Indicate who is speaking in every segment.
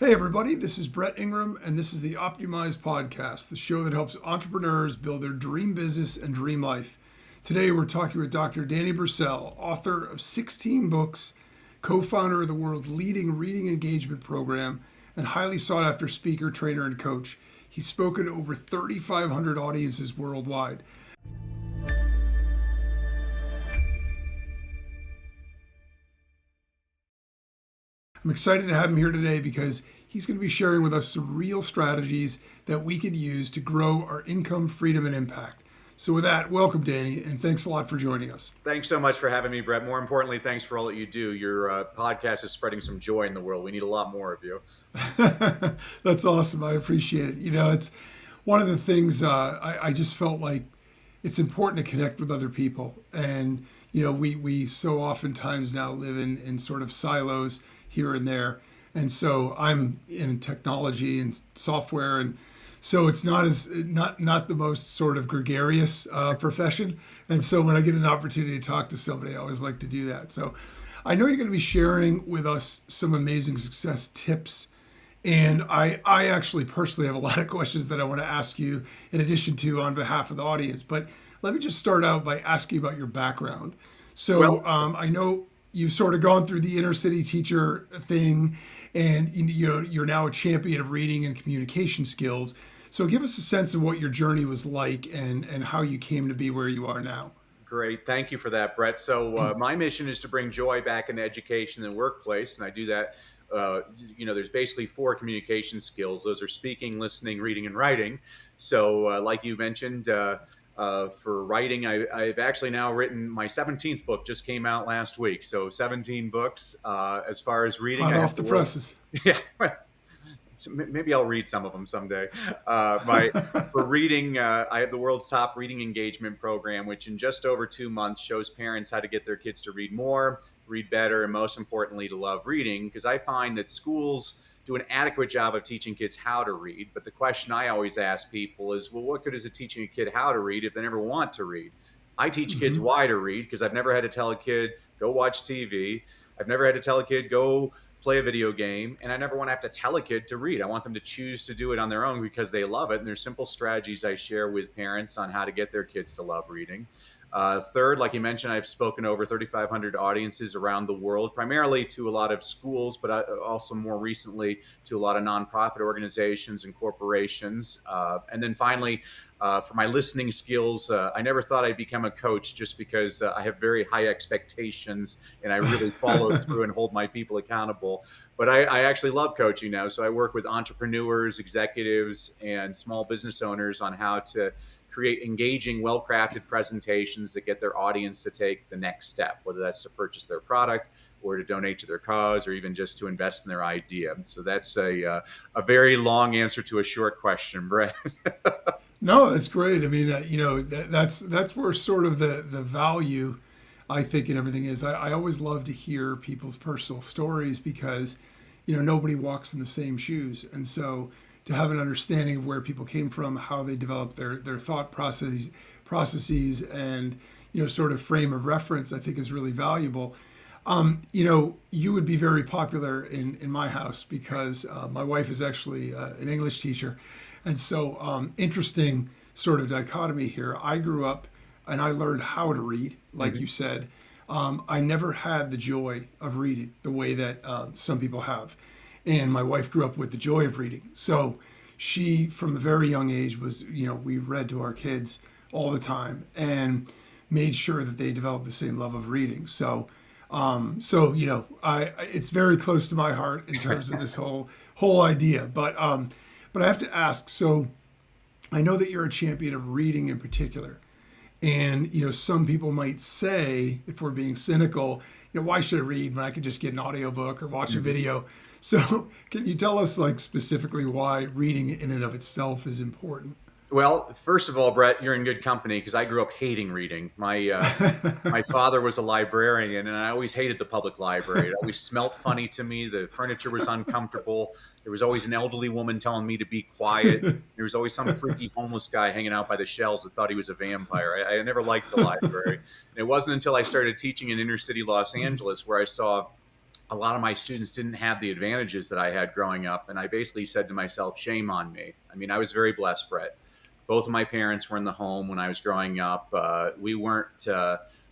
Speaker 1: Hey everybody, this is Brett Ingram, and this is the optYOUmize podcast, the show that helps entrepreneurs build their dream business and dream life. Today we're talking with Dr. Danny Brassell, author of 16 books, co-founder of the world's leading reading engagement program, and highly sought after speaker, trainer, and coach. He's spoken to over 3,500 audiences worldwide. I'm excited to have him here today because he's going to be sharing with us some real strategies that we could use to grow our income, freedom, and impact. So with that, welcome, Danny, and thanks a lot for joining us.
Speaker 2: Thanks so much for having me, Brett. More importantly, thanks for all that you do. Your podcast is spreading some joy in the world. We need a lot more of you.
Speaker 1: That's awesome. I appreciate it. It's one of the things I just felt like it's important to connect with other people. And, we so oftentimes now live in sort of silos here and there. And so I'm in technology and software, and so it's not the most sort of gregarious profession. And so when I get an opportunity to talk to somebody, I always like to do that. So I know you're going to be sharing with us some amazing success tips. And I actually personally have a lot of questions that I want to ask you in addition to on behalf of the audience. But let me just start out by asking you about your background. So I know you've sort of gone through the inner city teacher thing, and you're now a champion of reading and communication skills. So give us a sense of what your journey was like and how you came to be where you are now.
Speaker 2: Great. Thank you for that, Brett. So my mission is to bring joy back into education and workplace, and I do that. There's basically 4 communication skills. Those are speaking, listening, reading, and writing. So like you mentioned, for writing, I've actually now written my 17th book, just came out last week. So 17 books. As far as reading,
Speaker 1: Hot off the presses.
Speaker 2: Yeah. So maybe I'll read some of them someday. For reading, I have the world's top reading engagement program, which in just over 2 months shows parents how to get their kids to read more, read better, and most importantly, to love reading. Because I find that schools do an adequate job of teaching kids how to read. But the question I always ask people is, well, what good is it teaching a kid how to read if they never want to read? I teach kids why to read because I've never had to tell a kid, go watch TV. I've never had to tell a kid, go play a video game. And I never want to have to tell a kid to read. I want them to choose to do it on their own because they love it. And there's simple strategies I share with parents on how to get their kids to love reading. Third, like you mentioned, I've spoken to over 3,500 audiences around the world, primarily to a lot of schools, but also more recently to a lot of nonprofit organizations and corporations. And then finally, for my listening skills, I never thought I'd become a coach just because I have very high expectations and I really follow through and hold my people accountable. But I actually love coaching now. So I work with entrepreneurs, executives, and small business owners on how to create engaging, well-crafted presentations that get their audience to take the next step, whether that's to purchase their product or to donate to their cause or even just to invest in their idea. So that's a very long answer to a short question, Brett.
Speaker 1: No, that's great. I mean, that's where sort of the value, I think, in everything is. I always love to hear people's personal stories because, nobody walks in the same shoes. And so to have an understanding of where people came from, how they developed their thought processes and, sort of frame of reference, I think is really valuable. You would be very popular in my house because my wife is actually an English teacher. And so interesting sort of dichotomy here. I grew up and I learned how to read, like you said. I never had the joy of reading the way that some people have. And my wife grew up with the joy of reading. So she, from a very young age, was, we read to our kids all the time and made sure that they developed the same love of reading. So it's very close to my heart in terms of this whole idea. But I have to ask, so I know that you're a champion of reading in particular. And, some people might say, if we're being cynical, why should I read when I could just get an audiobook or watch a video? So can you tell us specifically why reading in and of itself is important?
Speaker 2: Well, first of all, Brett, you're in good company because I grew up hating reading. My father was a librarian, and I always hated the public library. It always smelt funny to me. The furniture was uncomfortable. There was always an elderly woman telling me to be quiet. There was always some freaky homeless guy hanging out by the shelves that thought he was a vampire. I never liked the library. And it wasn't until I started teaching in inner city Los Angeles where I saw a lot of my students didn't have the advantages that I had growing up. And I basically said to myself, shame on me. I mean, I was very blessed, Brett. Both of my parents were in the home when I was growing up. We weren't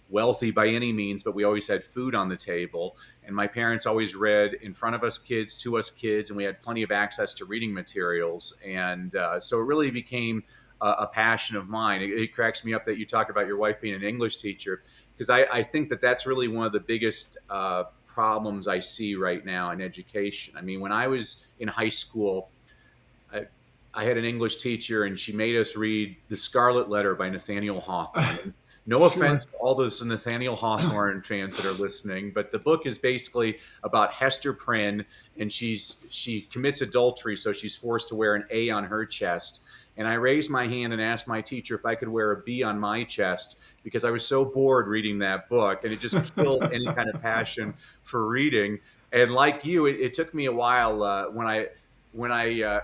Speaker 2: wealthy by any means, but we always had food on the table. And my parents always read in front of us kids, to us kids, and we had plenty of access to reading materials. And so it really became a passion of mine. It cracks me up that you talk about your wife being an English teacher, because I think that that's really one of the biggest problems I see right now in education. I mean, when I was in high school, I, I had an English teacher, and she made us read The Scarlet Letter by Nathaniel Hawthorne. And no offense
Speaker 1: Sure.
Speaker 2: to all those Nathaniel Hawthorne fans that are listening, but the book is basically about Hester Prynne, and she commits adultery, so she's forced to wear an A on her chest. And I raised my hand and asked my teacher if I could wear a B on my chest, because I was so bored reading that book, and it just killed any kind of passion for reading. And like you, it took me a while when I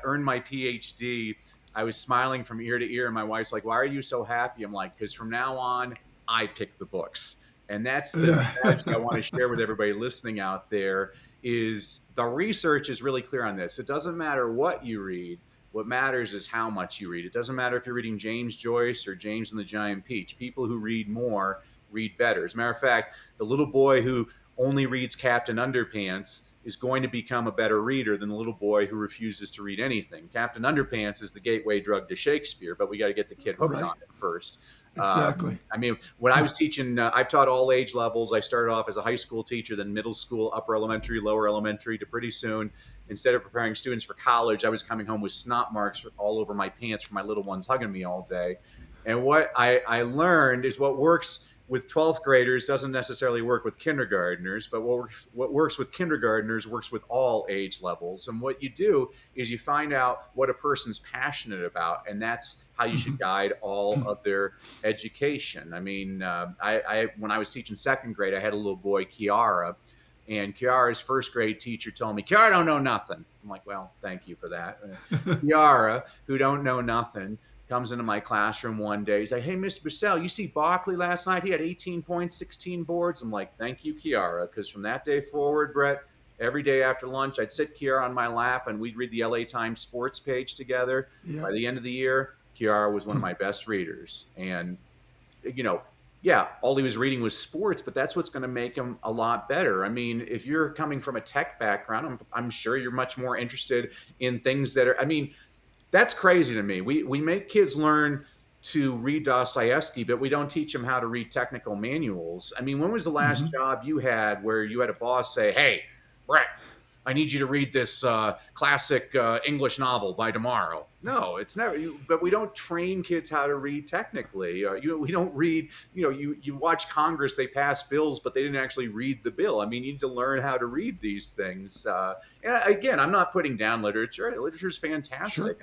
Speaker 2: earned my PhD. I was smiling from ear to ear, and my wife's like, "Why are you so happy?" I'm like, "Because from now on, I pick the books." And that's the strategy I want to share with everybody listening out there. Is the research is really clear on this. It doesn't matter what you read. What matters is how much you read. It doesn't matter if you're reading James Joyce or James and the Giant Peach. People who read more read better. As a matter of fact, the little boy who only reads Captain Underpants is going to become a better reader than the little boy who refuses to read anything. Captain Underpants is the gateway drug to Shakespeare, but we got to get the kid hooked
Speaker 1: Right.
Speaker 2: on it first.
Speaker 1: Exactly.
Speaker 2: I mean, when I was teaching, I've taught all age levels. I started off as a high school teacher, then middle school, upper elementary, lower elementary, to pretty soon, instead of preparing students for college, I was coming home with snot marks all over my pants from my little ones hugging me all day. And what I learned is what works with 12th graders doesn't necessarily work with kindergartners, but what works with kindergartners works with all age levels. And what you do is you find out what a person's passionate about, and that's how you should guide all of their education. I mean, I when I was teaching second grade, I had a little boy, Kiara, and Kiara's first grade teacher told me, "Kiara don't know nothing." I'm like, "Well, thank you for that." Kiara, who don't know nothing, comes into my classroom one day. He's like, "Hey, Mr. Brassell, you see Barkley last night? He had 18 points, 16 boards." I'm like, "Thank you, Kiara," because from that day forward, Brett, every day after lunch, I'd sit Kiara on my lap, and we'd read the LA Times sports page together.
Speaker 1: Yeah.
Speaker 2: By the end of the year, Kiara was one of my best readers. And, you know, yeah, all he was reading was sports, but that's what's going to make him a lot better. I mean, if you're coming from a tech background, I'm sure you're much more interested in things that are, I mean, that's crazy to me. We make kids learn to read Dostoevsky, but we don't teach them how to read technical manuals. I mean, when was the last job you had where you had a boss say, "Hey, Brett, I need you to read this classic English novel by tomorrow"? No, it's never. But we don't train kids how to read technically. We don't read. You watch Congress; they pass bills, but they didn't actually read the bill. I mean, you need to learn how to read these things. And again, I'm not putting down literature. Literature is
Speaker 1: Sure.
Speaker 2: fantastic.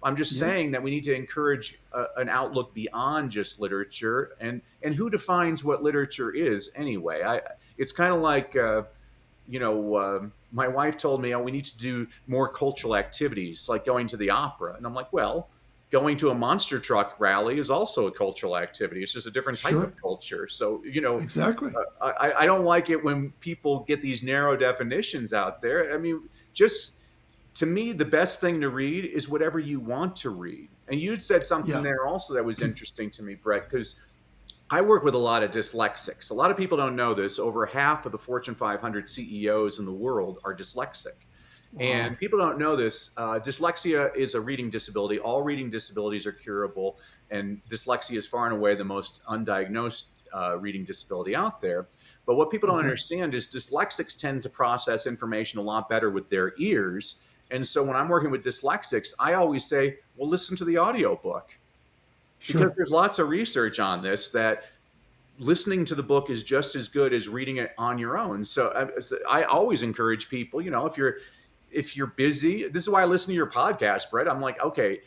Speaker 2: I'm just
Speaker 1: Yeah.
Speaker 2: saying that we need to encourage an outlook beyond just literature, and who defines what literature is anyway. It's kind of like my wife told me, "Oh, we need to do more cultural activities, like going to the opera." And I'm like, "Well, going to a monster truck rally is also a cultural activity. It's just a different type of
Speaker 1: Sure.
Speaker 2: culture." So,
Speaker 1: Exactly.
Speaker 2: I don't like it when people get these narrow definitions out there. I mean, just to me, the best thing to read is whatever you want to read. And you'd said something
Speaker 1: Yeah.
Speaker 2: there also that was interesting to me, Brett, because I work with a lot of dyslexics. A lot of people don't know this. Over half of the Fortune 500 CEOs in the world are dyslexic.
Speaker 1: Wow.
Speaker 2: And people don't know this. Dyslexia is a reading disability. All reading disabilities are curable, and dyslexia is far and away the most undiagnosed reading disability out there. But what people don't
Speaker 1: Okay.
Speaker 2: understand is dyslexics tend to process information a lot better with their ears. And so when I'm working with dyslexics, I always say, well, listen to the audiobook, because
Speaker 1: Sure.
Speaker 2: there's lots of research on this that listening to the book is just as good as reading it on your own. So I always encourage people, if you're busy, this is why I listen to your podcast, Brett. I'm like, okay,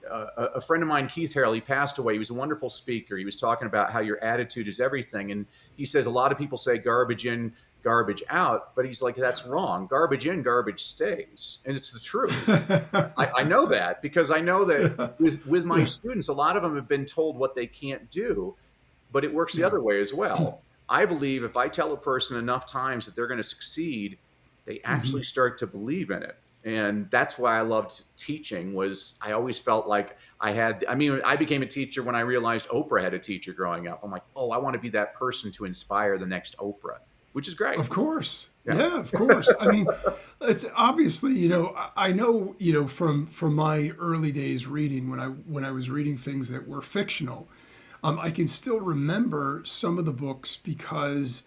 Speaker 2: a friend of mine, Keith Harrell, he passed away. He was a wonderful speaker. He was talking about how your attitude is everything. And he says a lot of people say garbage in, garbage out, but he's like, that's wrong. Garbage in, garbage stays. And it's the truth. I know that because I know that
Speaker 1: Yeah.
Speaker 2: with my
Speaker 1: Yeah.
Speaker 2: students, a lot of them have been told what they can't do, but it works the
Speaker 1: Yeah.
Speaker 2: other way as well. I believe if I tell a person enough times that they're going to succeed, they
Speaker 1: Hmm.
Speaker 2: actually start to believe in it. And that's why I loved teaching. Was I always felt like I mean, I became a teacher when I realized Oprah had a teacher growing up. I'm like, oh, I want to be that person to inspire the next Oprah, which is great.
Speaker 1: Of course.
Speaker 2: Yeah.
Speaker 1: Yeah, of course. I mean, it's obviously, I know, from my early days reading when I was reading things that were fictional, I can still remember some of the books because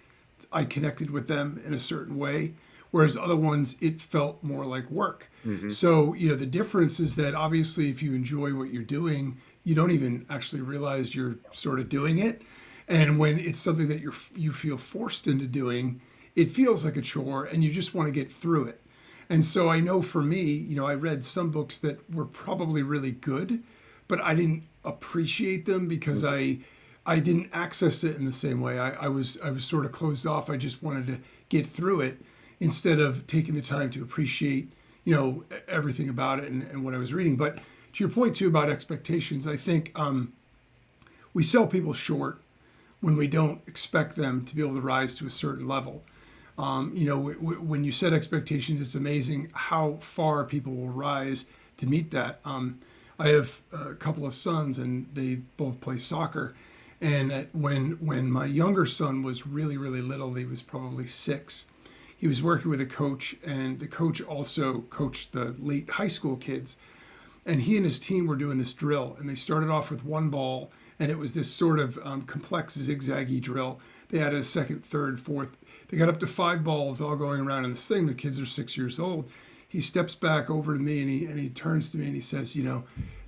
Speaker 1: I connected with them in a certain way, whereas other ones it felt more like work.
Speaker 2: Hmm.
Speaker 1: So, the difference is that obviously if you enjoy what you're doing, you don't even actually realize you're sort of doing it. And when it's something that you feel forced into doing, it feels like a chore and you just want to get through it. And so I know for me, I read some books that were probably really good, but I didn't appreciate them because I didn't access it in the same way. I was sort of closed off. I just wanted to get through it instead of taking the time to appreciate, everything about it and what I was reading. But to your point too about expectations, I think we sell people short when we don't expect them to be able to rise to a certain level. When you set expectations, it's amazing how far people will rise to meet that. I have a couple of sons, and they both play soccer. And when my younger son was really really little, he was probably 6. He was working with a coach, and the coach also coached the late high school kids. And he and his team were doing this drill, and they started off with one ball, and it was this sort of complex zigzaggy drill. They added a second, third, fourth. They got up to 5 balls all going around in this thing. The kids are 6 years old. He steps back over to me, and he turns to me and he says,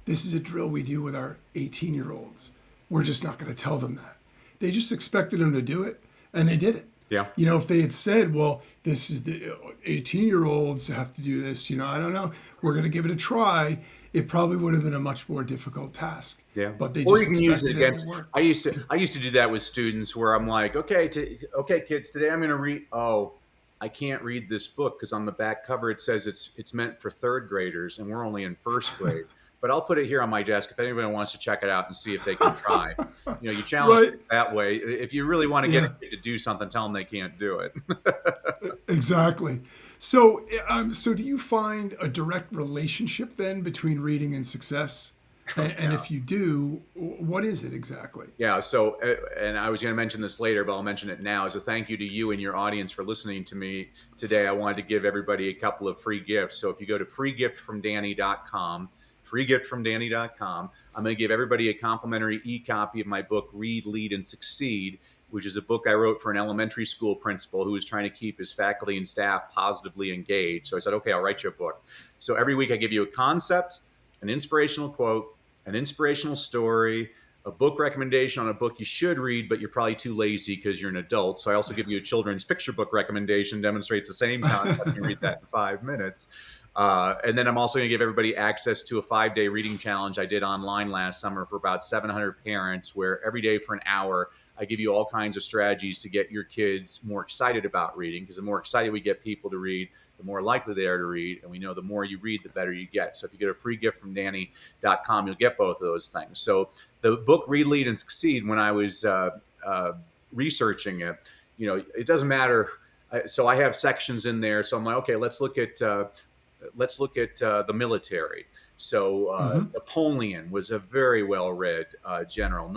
Speaker 1: this is a drill we do with our 18-year-olds. We're just not going to tell them that. They just expected them to do it, and they did it.
Speaker 2: Yeah.
Speaker 1: If they had said, well, this is the 18-year-olds have to do this, I don't know, we're going to give it a try, it probably would have been a much more difficult task.
Speaker 2: Yeah.
Speaker 1: But they
Speaker 2: Or you
Speaker 1: just
Speaker 2: can use it
Speaker 1: expected it to
Speaker 2: against.
Speaker 1: work.
Speaker 2: I used to do that with students where I'm like, okay, kids, today I'm going to read. Oh, I can't read this book because on the back cover it says it's meant for third graders and we're only in first grade. But I'll put it here on my desk if anybody wants to check it out and see if they can try. You challenge
Speaker 1: Right.
Speaker 2: kids that way. If you really want to get a
Speaker 1: Yeah,
Speaker 2: kid to do something, tell them they can't do it.
Speaker 1: exactly. So do you find a direct relationship then between reading and success? And if you do, what is it exactly?
Speaker 2: Yeah. So, and I was going to mention this later, but I'll mention it now as a thank you to you and your audience for listening to me today. I wanted to give everybody a couple of free gifts. So if you go to freegiftfromdanny.com, freegiftfromdanny.com, I'm going to give everybody a complimentary e-copy of my book, Read, Lead, and Succeed, which is a book I wrote for an elementary school principal who was trying to keep his faculty and staff positively engaged. So I said, okay, I'll write you a book. So every week I give you a concept, an inspirational quote, an inspirational story, a book recommendation on a book you should read, but you're probably too lazy because you're an adult. So I also give you a children's picture book recommendation, demonstrates the same concept. You read that in 5 minutes. And then I'm also going to give everybody access to a 5-day reading challenge I did online last summer for about 700 parents, where every day for an hour, I give you all kinds of strategies to get your kids more excited about reading, because the more excited we get people to read, the more likely they are to read. And we know the more you read, the better you get. So if you get a free gift from Danny.com, you'll get both of those things. So the book Read, Lead, and Succeed, when I was researching it, it doesn't matter. So I have sections in there. So I'm like, okay, let's look at the military. So
Speaker 1: Hmm.
Speaker 2: Napoleon was a very well-read general.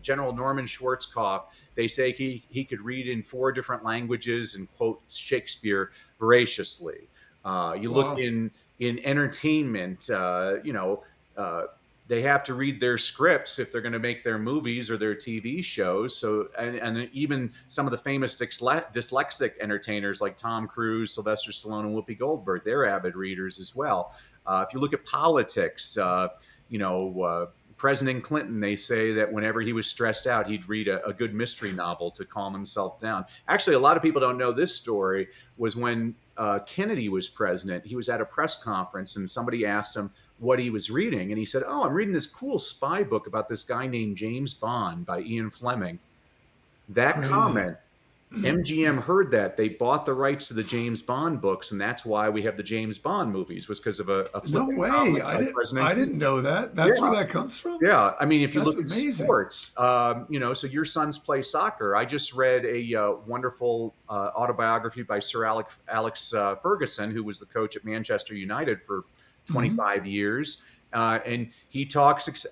Speaker 2: General Norman Schwarzkopf, they say he could read in 4 different languages and quote Shakespeare voraciously. You look
Speaker 1: Wow.
Speaker 2: in entertainment, they have to read their scripts if they're going to make their movies or their TV shows. So, and even some of the famous dyslexic entertainers like Tom Cruise, Sylvester Stallone, and Whoopi Goldberg, they're avid readers as well. If you look at politics, President Clinton, they say that whenever he was stressed out, he'd read a good mystery novel to calm himself down. Actually, a lot of people don't know this story. Was when Kennedy was president, he was at a press conference and somebody asked him what he was reading. And he said, oh, I'm reading this cool spy book about this guy named James Bond by Ian Fleming. That
Speaker 1: Crazy.
Speaker 2: comment MGM heard that. They bought the rights to the James Bond books, and that's why we have the James Bond movies, was because of a
Speaker 1: No
Speaker 2: flippant
Speaker 1: way.
Speaker 2: comment by President
Speaker 1: I
Speaker 2: Kennedy.
Speaker 1: didn't know that.
Speaker 2: Yeah.
Speaker 1: That's where that comes from?
Speaker 2: Yeah, I mean, if you
Speaker 1: That's
Speaker 2: look at
Speaker 1: amazing.
Speaker 2: sports, so your sons play soccer. I just read a wonderful autobiography by Sir Alex Ferguson, who was the coach at Manchester United for
Speaker 1: Hmm.
Speaker 2: 25 years. And he talks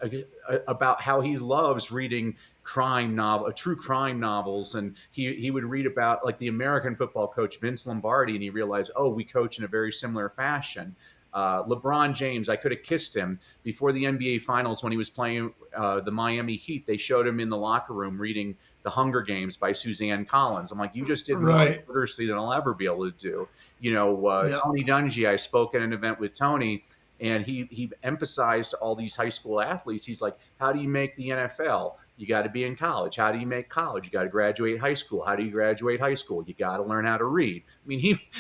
Speaker 2: about how he loves reading true crime novels, and he would read about like the American football coach Vince Lombardi, and he realized, oh, we coach in a very similar fashion. LeBron James, I could have kissed him before the NBA Finals when he was playing the Miami Heat. They showed him in the locker room reading The Hunger Games by Suzanne Collins. I'm like, you just did more
Speaker 1: Right.
Speaker 2: literacy than I'll ever be able to do.
Speaker 1: Yeah.
Speaker 2: Tony Dungy, I spoke at an event with Tony, and he emphasized to all these high school athletes. He's like, how do you make the NFL? You got to be in college. How do you make college? You got to graduate high school. How do you graduate high school? You got to learn how to read. I mean,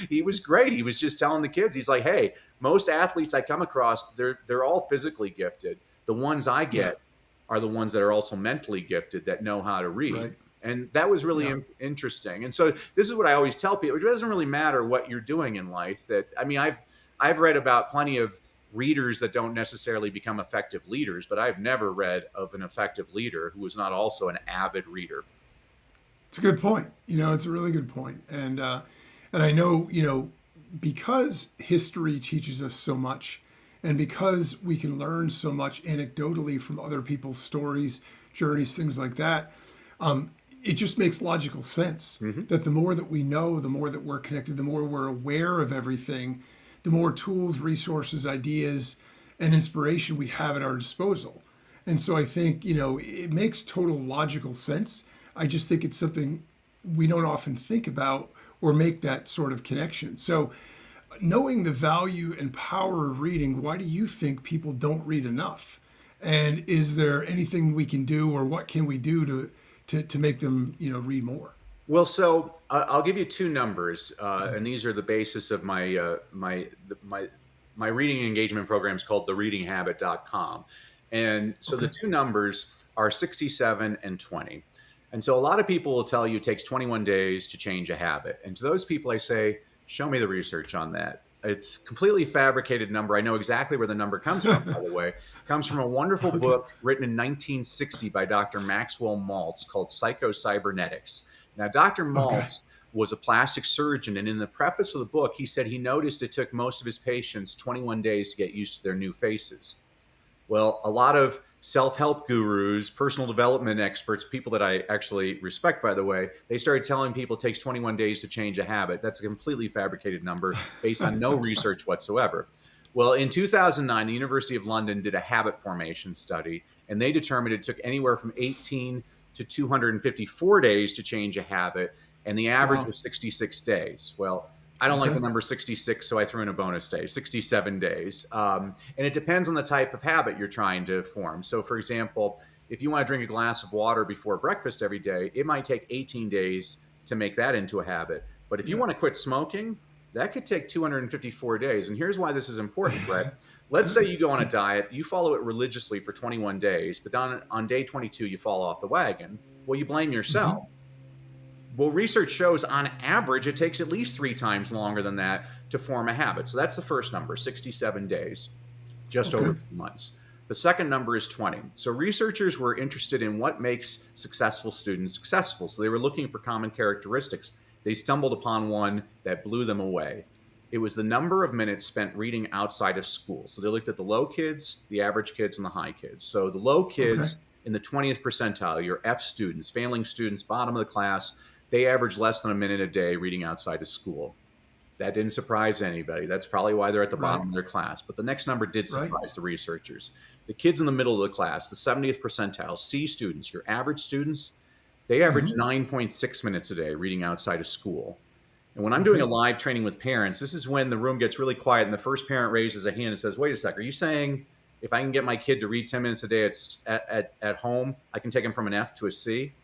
Speaker 2: he was great. He was just telling the kids, he's like, hey, most athletes I come across, they're all physically gifted. The ones I
Speaker 1: Yeah.
Speaker 2: get are the ones that are also mentally gifted that know how to read.
Speaker 1: Right.
Speaker 2: And that was really
Speaker 1: Yeah.
Speaker 2: interesting. And so this is what I always tell people: it doesn't really matter what you're doing in life. That I mean, I've read about plenty of readers that don't necessarily become effective leaders, but I've never read of an effective leader who was not also an avid reader.
Speaker 1: It's a good point. It's a really good point. And I know, because history teaches us so much, and because we can learn so much anecdotally from other people's stories, journeys, things like that, um, it just makes logical sense
Speaker 2: Hmm.
Speaker 1: that the more that we know, the more that we're connected, the more we're aware of everything, the more tools, resources, ideas, and inspiration we have at our disposal. And so I think, it makes total logical sense. I just think it's something we don't often think about or make that sort of connection. So, knowing the value and power of reading, why do you think people don't read enough? And is there anything we can do, or what can we do to make them, read more?
Speaker 2: Well, so I'll give you two numbers, and these are the basis of my reading engagement program is called thereadinghabit.com. And so the
Speaker 1: Okay.
Speaker 2: two numbers are 67 and 20. And so a lot of people will tell you it takes 21 days to change a habit. And to those people, I say, show me the research on that. It's completely fabricated number. I know exactly where the number comes from, by the way. It comes from a wonderful
Speaker 1: Okay.
Speaker 2: book written in 1960 by Dr. Maxwell Maltz called Psychocybernetics. Now, Dr.
Speaker 1: Okay.
Speaker 2: Maltz was a plastic surgeon, and in the preface of the book, he said he noticed it took most of his patients 21 days to get used to their new faces. Well, a lot of self help gurus, personal development experts, people that I actually respect, by the way, they started telling people it takes 21 days to change a habit. That's a completely fabricated number based on no research whatsoever. Well, in 2009, the University of London did a habit formation study, and they determined it took anywhere from 18 to 254 days to change a habit, and the average
Speaker 1: Wow.
Speaker 2: was 66 days. Well, I don't like
Speaker 1: Okay.
Speaker 2: the number 66, so I threw in a bonus day, 67 days. And it depends on the type of habit you're trying to form. So, for example, if you want to drink a glass of water before breakfast every day, it might take 18 days to make that into a habit. But if you
Speaker 1: Yeah.
Speaker 2: want to quit smoking, that could take 254 days. And here's why this is important, Brett. Let's say you go on a diet, you follow it religiously for 21 days, but on day 22, you fall off the wagon. Well, you blame yourself.
Speaker 1: Hmm.
Speaker 2: Well, research shows on average it takes at least 3 times longer than that to form a habit. So that's the first number, 67 days, just over
Speaker 1: Okay.
Speaker 2: 2 months. The second number is 20. So researchers were interested in what makes successful students successful. So they were looking for common characteristics. They stumbled upon one that blew them away. It was the number of minutes spent reading outside of school. So they looked at the low kids, the average kids, and the high kids. So the low
Speaker 1: Okay.
Speaker 2: kids in the 20th percentile, your F students, failing students, bottom of the class, they average less than a minute a day reading outside of school. That didn't surprise anybody. That's probably why they're at the
Speaker 1: Right.
Speaker 2: bottom of their class. But the next number did
Speaker 1: Right.
Speaker 2: surprise the researchers. The kids in the middle of the class, the 70th percentile, C students, your average students, they average
Speaker 1: Hmm.
Speaker 2: 9.6 minutes a day reading outside of school. And when I'm doing a
Speaker 1: Okay.
Speaker 2: live training with parents, this is when the room gets really quiet and the first parent raises a hand and says, wait a sec, are you saying if I can get my kid to read 10 minutes a day at home, I can take him from an F to a C?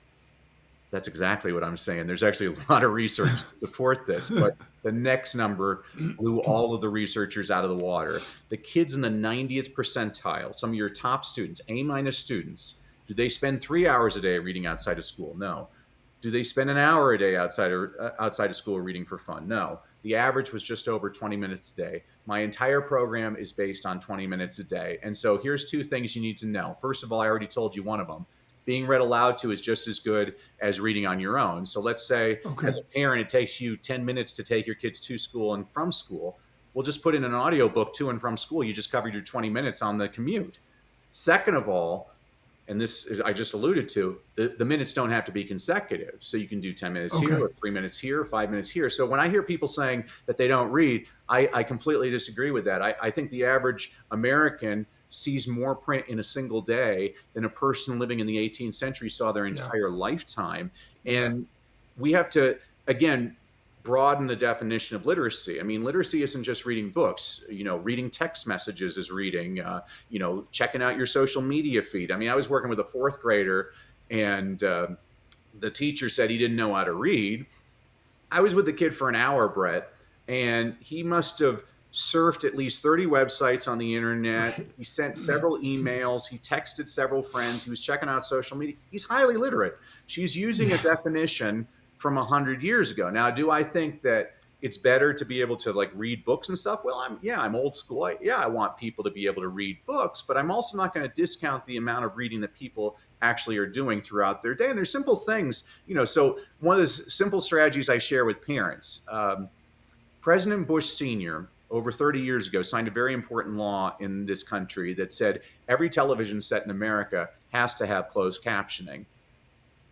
Speaker 2: That's exactly what I'm saying. There's actually a lot of research to support this, but the next number blew all of the researchers out of the water. The kids in the 90th percentile, some of your top students, A minus students, do they spend 3 hours a day reading outside of school? No. Do they spend an hour a day outside of school reading for fun? No. The average was just over 20 minutes a day. My entire program is based on 20 minutes a day. And so here's two things you need to know. First of all, I already told you one of them. Being read aloud to is just as good as reading on your own. So let's say
Speaker 1: Okay.
Speaker 2: as a parent, it takes you 10 minutes to take your kids to school and from school. We'll just put in an audiobook to and from school. You just covered your 20 minutes on the commute. Second of all, and this is I just alluded to, the minutes don't have to be consecutive. So you can do 10 minutes here
Speaker 1: Okay.
Speaker 2: or 3 minutes here, 5 minutes here. So when I hear people saying that they don't read, I completely disagree with that. I think the average American sees more print in a single day than a person living in the 18th century saw their
Speaker 1: Yeah.
Speaker 2: entire lifetime.
Speaker 1: Yeah.
Speaker 2: And we have to, again, broaden the definition of literacy. I mean, literacy isn't just reading books. Reading text messages is reading. Checking out your social media feed. I mean, I was working with a fourth grader, and the teacher said he didn't know how to read. I was with the kid for an hour, Brett, and he must have surfed at least 30 websites on the internet.
Speaker 1: Right.
Speaker 2: He sent several emails. He texted several friends. He was checking out social media. He's highly literate. She's using a
Speaker 1: Yeah.
Speaker 2: definition from 100 years ago. Now, do I think that it's better to be able to like read books and stuff? Well, I'm old school. I want people to be able to read books, but I'm also not going to discount the amount of reading that people actually are doing throughout their day. And there's simple things, so one of the simple strategies I share with parents, President Bush Sr., over 30 years ago, signed a very important law in this country that said every television set in America has to have closed captioning.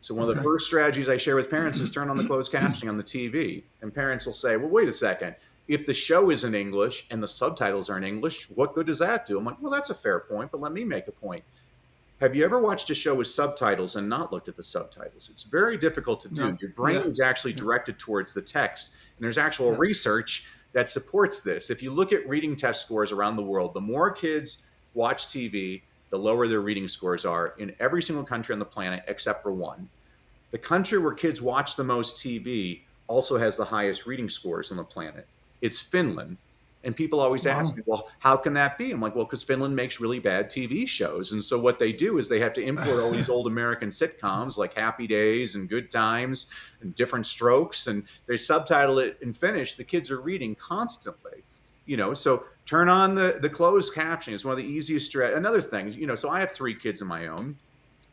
Speaker 2: So one of the
Speaker 1: Okay.
Speaker 2: first strategies I share with parents is turn on the closed captioning on the TV. And parents will say, well, wait a second. If the show is in English and the subtitles are in English, what good does that do? I'm like, well, that's a fair point, but let me make a point. Have you ever watched a show with subtitles and not looked at the subtitles? It's very difficult to do.
Speaker 1: No.
Speaker 2: Your brain
Speaker 1: Yeah.
Speaker 2: is actually
Speaker 1: Yeah.
Speaker 2: directed towards the text. And there's actual
Speaker 1: Yeah.
Speaker 2: research that supports this. If you look at reading test scores around the world, the more kids watch TV, the lower their reading scores are in every single country on the planet except for one. The country where kids watch the most TV also has the highest reading scores on the planet. It's Finland. And people always ask
Speaker 1: Wow.
Speaker 2: me, well, how can that be? I'm like, well, because Finland makes really bad TV shows. And so what they do is they have to import all these old American sitcoms like Happy Days and Good Times and Different Strokes, and they subtitle it in Finnish. The kids are reading constantly. So turn on the closed captioning. It's one of the easiest. Another thing, so I have 3 kids of my own.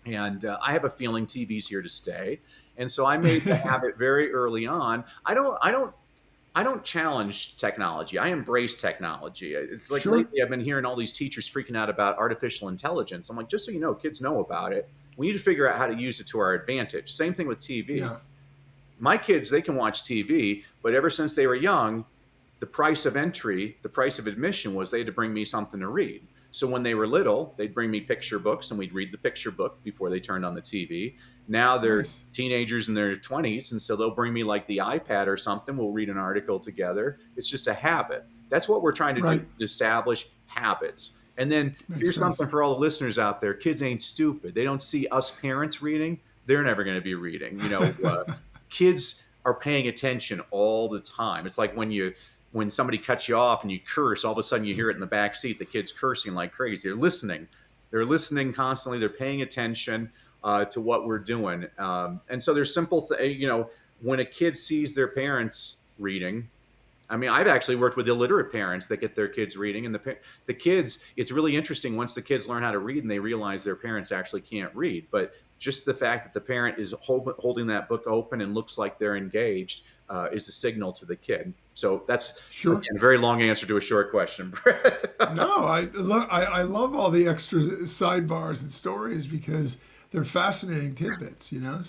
Speaker 2: And I have a feeling TV's here to stay, and so I made the habit very early on. I don't challenge technology. I embrace technology. It's like
Speaker 1: Sure.
Speaker 2: lately I've been hearing all these teachers freaking out about artificial intelligence. I'm like, just so you know, kids know about it. We need to figure out how to use it to our advantage. Same thing with TV.
Speaker 1: Yeah.
Speaker 2: My kids, they can watch TV, but ever since they were young, the price of entry, the price of admission was they had to bring me something to read. So when they were little, they'd bring me picture books and we'd read the picture book before they turned on the TV. Now they're
Speaker 1: Nice.
Speaker 2: teenagers in their 20s. And so they'll bring me like the iPad or something. We'll read an article together. It's just a habit. That's what we're trying to do,
Speaker 1: Right.
Speaker 2: is establish habits. And then
Speaker 1: Makes
Speaker 2: here's
Speaker 1: sense.
Speaker 2: something for all the listeners out there. Kids ain't stupid. They don't see us parents reading. They're never going to be reading. Kids are paying attention all the time. It's like when somebody cuts you off and you curse, all of a sudden you hear it in the back seat. The kid's cursing like crazy. They're listening. They're listening constantly. They're paying attention to what we're doing. And so there's simple, when a kid sees their parents reading. I mean, I've actually worked with illiterate parents that get their kids reading, and the kids. It's really interesting once the kids learn how to read and they realize their parents actually can't read. But just the fact that the parent is holding that book open and looks like they're engaged is a signal to the kid. So that's,
Speaker 1: Sure.
Speaker 2: again, a very long answer to a short question, Brett.
Speaker 1: No, I love all the extra sidebars and stories because they're fascinating tidbits, you know.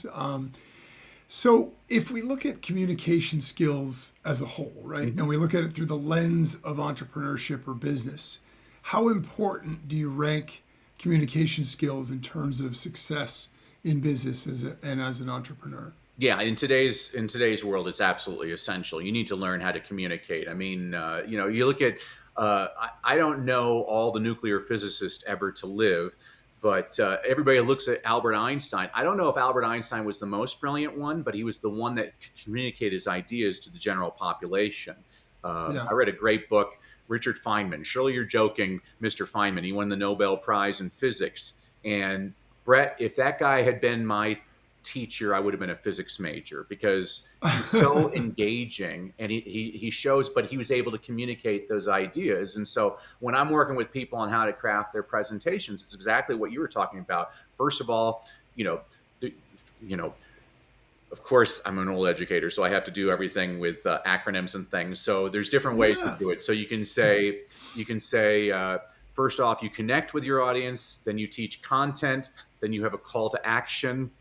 Speaker 1: So if we look at communication skills as a whole, right,
Speaker 2: Mhm.
Speaker 1: and we look at it through the lens of entrepreneurship or business, how important do you rank communication skills in terms of success in business and as an entrepreneur?
Speaker 2: Yeah, in today's world, it's absolutely essential. You need to learn how to communicate. I mean, you look at. I don't know all the nuclear physicists ever to live, but everybody looks at Albert Einstein. I don't know if Albert Einstein was the most brilliant one, but he was the one that could communicate his ideas to the general population.
Speaker 1: Yeah.
Speaker 2: I read a great book, Richard Feynman. Surely you're joking, Mr. Feynman. He won the Nobel Prize in physics. And Brett, if that guy had been my teacher, I would have been a physics major, because he's so engaging, and he shows, but he was able to communicate those ideas. And so when I'm working with people on how to craft their presentations, it's exactly what you were talking about. First of all, you know, you know, of course, I'm an old educator, so I have to do everything with acronyms and things. So there's different ways to
Speaker 1: Yeah.
Speaker 2: do it. So you can say, first off, you connect with your audience, then you teach content, then you have a call to action,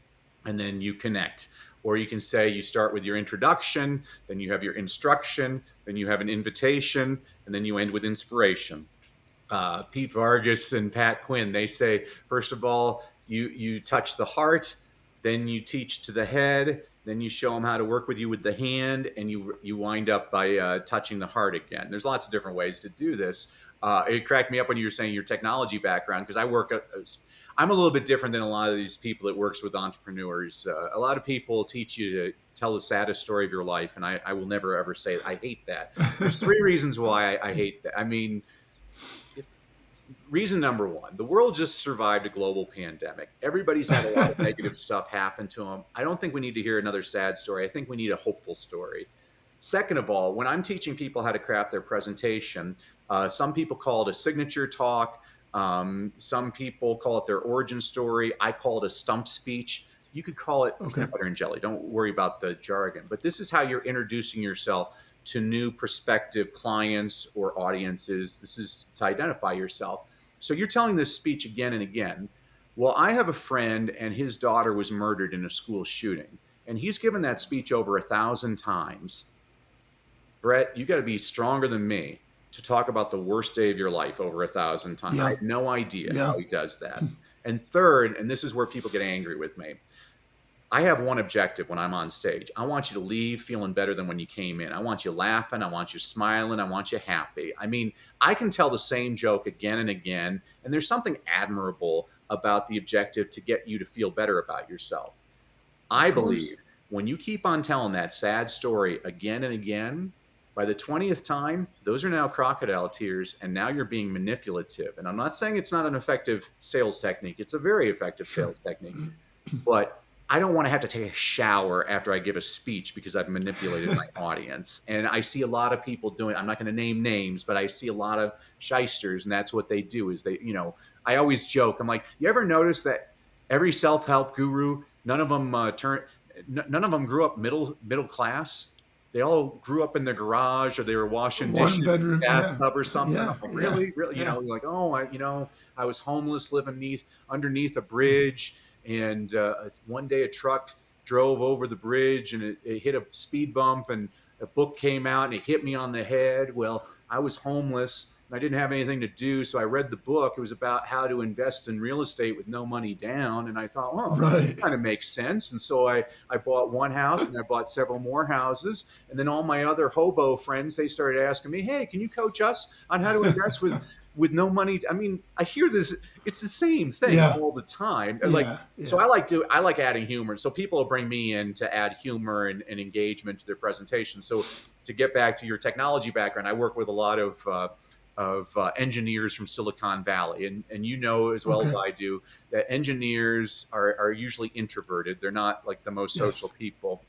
Speaker 2: and then you connect. Or you can say you start with your introduction, then you have your instruction, then you have an invitation, and then you end with inspiration. Pete Vargas and Pat Quinn, they say, first of all, you touch the heart, then you teach to the head, then you show them how to work with you with the hand, and you wind up by touching the heart again. There's lots of different ways to do this. It cracked me up when you were saying your technology background, because I'm a little bit different than a lot of these people that works with entrepreneurs. A lot of people teach you to tell the saddest story of your life, and I will never ever say it. I hate that. There's three reasons why I hate that. I mean, reason number one, the world just survived a global pandemic. Everybody's had a lot of negative stuff happen to them. I don't think we need to hear another sad story. I think we need a hopeful story. Second of all, when I'm teaching people how to craft their presentation, some people call it a signature talk. Some people call it their origin story. I call it a stump speech. You could call it
Speaker 1: Okay.
Speaker 2: peanut butter and jelly. Don't worry about the jargon. But this is how you're introducing yourself to new prospective clients or audiences. This is to identify yourself. So you're telling this speech again and again. Well, I have a friend, and his daughter was murdered in a school shooting, and he's given that speech over 1,000 times. Brett, you got to be stronger than me to talk about the worst day of your life over 1,000 times. I
Speaker 1: Yeah.
Speaker 2: have no idea
Speaker 1: Yeah.
Speaker 2: how he does that. And third, and this is where people get angry with me, I have one objective when I'm on stage. I want you to leave feeling better than when you came in. I want you laughing. I want you smiling. I want you happy. I mean, I can tell the same joke again and again, and there's something admirable about the objective to get you to feel better about yourself. I
Speaker 1: Of
Speaker 2: believe
Speaker 1: course.
Speaker 2: when you keep on telling that sad story again and again, by the 20th time, those are now crocodile tears, and now you're being manipulative. And I'm not saying it's not an effective sales technique. It's a very effective
Speaker 1: Sure.
Speaker 2: sales technique. But I don't want to have to take a shower after I give a speech because I've manipulated my audience. And I see a lot of people doing, I'm not going to name names, but I see a lot of shysters, and that's what they do is they, I always joke. I'm like, you ever notice that every self-help guru, none of them none of them grew up middle class. They all grew up in their garage, or they were washing dishes
Speaker 1: One
Speaker 2: in the
Speaker 1: bedroom. Yeah.
Speaker 2: bathtub or something. I'm
Speaker 1: Yeah.
Speaker 2: like,
Speaker 1: Yeah.
Speaker 2: really, really,
Speaker 1: Yeah.
Speaker 2: you're like, oh, I was homeless, living underneath a bridge, and one day a truck drove over the bridge, and it hit a speed bump, and a book came out, and it hit me on the head. Well, I was homeless, and I didn't have anything to do, so I read the book. It was about how to invest in real estate with no money down, and I thought, oh,
Speaker 1: Right.
Speaker 2: kind of makes sense. And so I bought one house, and I bought several more houses. And then all my other hobo friends, they started asking me, hey, can you coach us on how to invest with no money? I mean, I hear this. It's the same thing
Speaker 1: Yeah.
Speaker 2: all the time. Like,
Speaker 1: Yeah.
Speaker 2: so
Speaker 1: Yeah.
Speaker 2: I like adding humor. So people will bring me in to add humor and engagement to their presentation. So to get back to your technology background, I work with a lot of engineers from Silicon Valley. And as well as
Speaker 1: Okay.
Speaker 2: I do, that engineers are usually introverted. They're not like the most social
Speaker 1: Yes.
Speaker 2: people.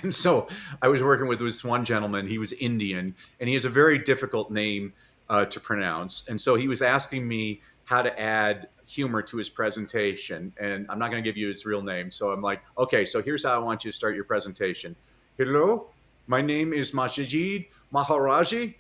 Speaker 2: And so I was working with this one gentleman. He was Indian, and he has a very difficult name to pronounce. And so he was asking me how to add humor to his presentation. And I'm not going to give you his real name. So I'm like, okay, so here's how I want you to start your presentation. Hello, my name is Majid Maharaji.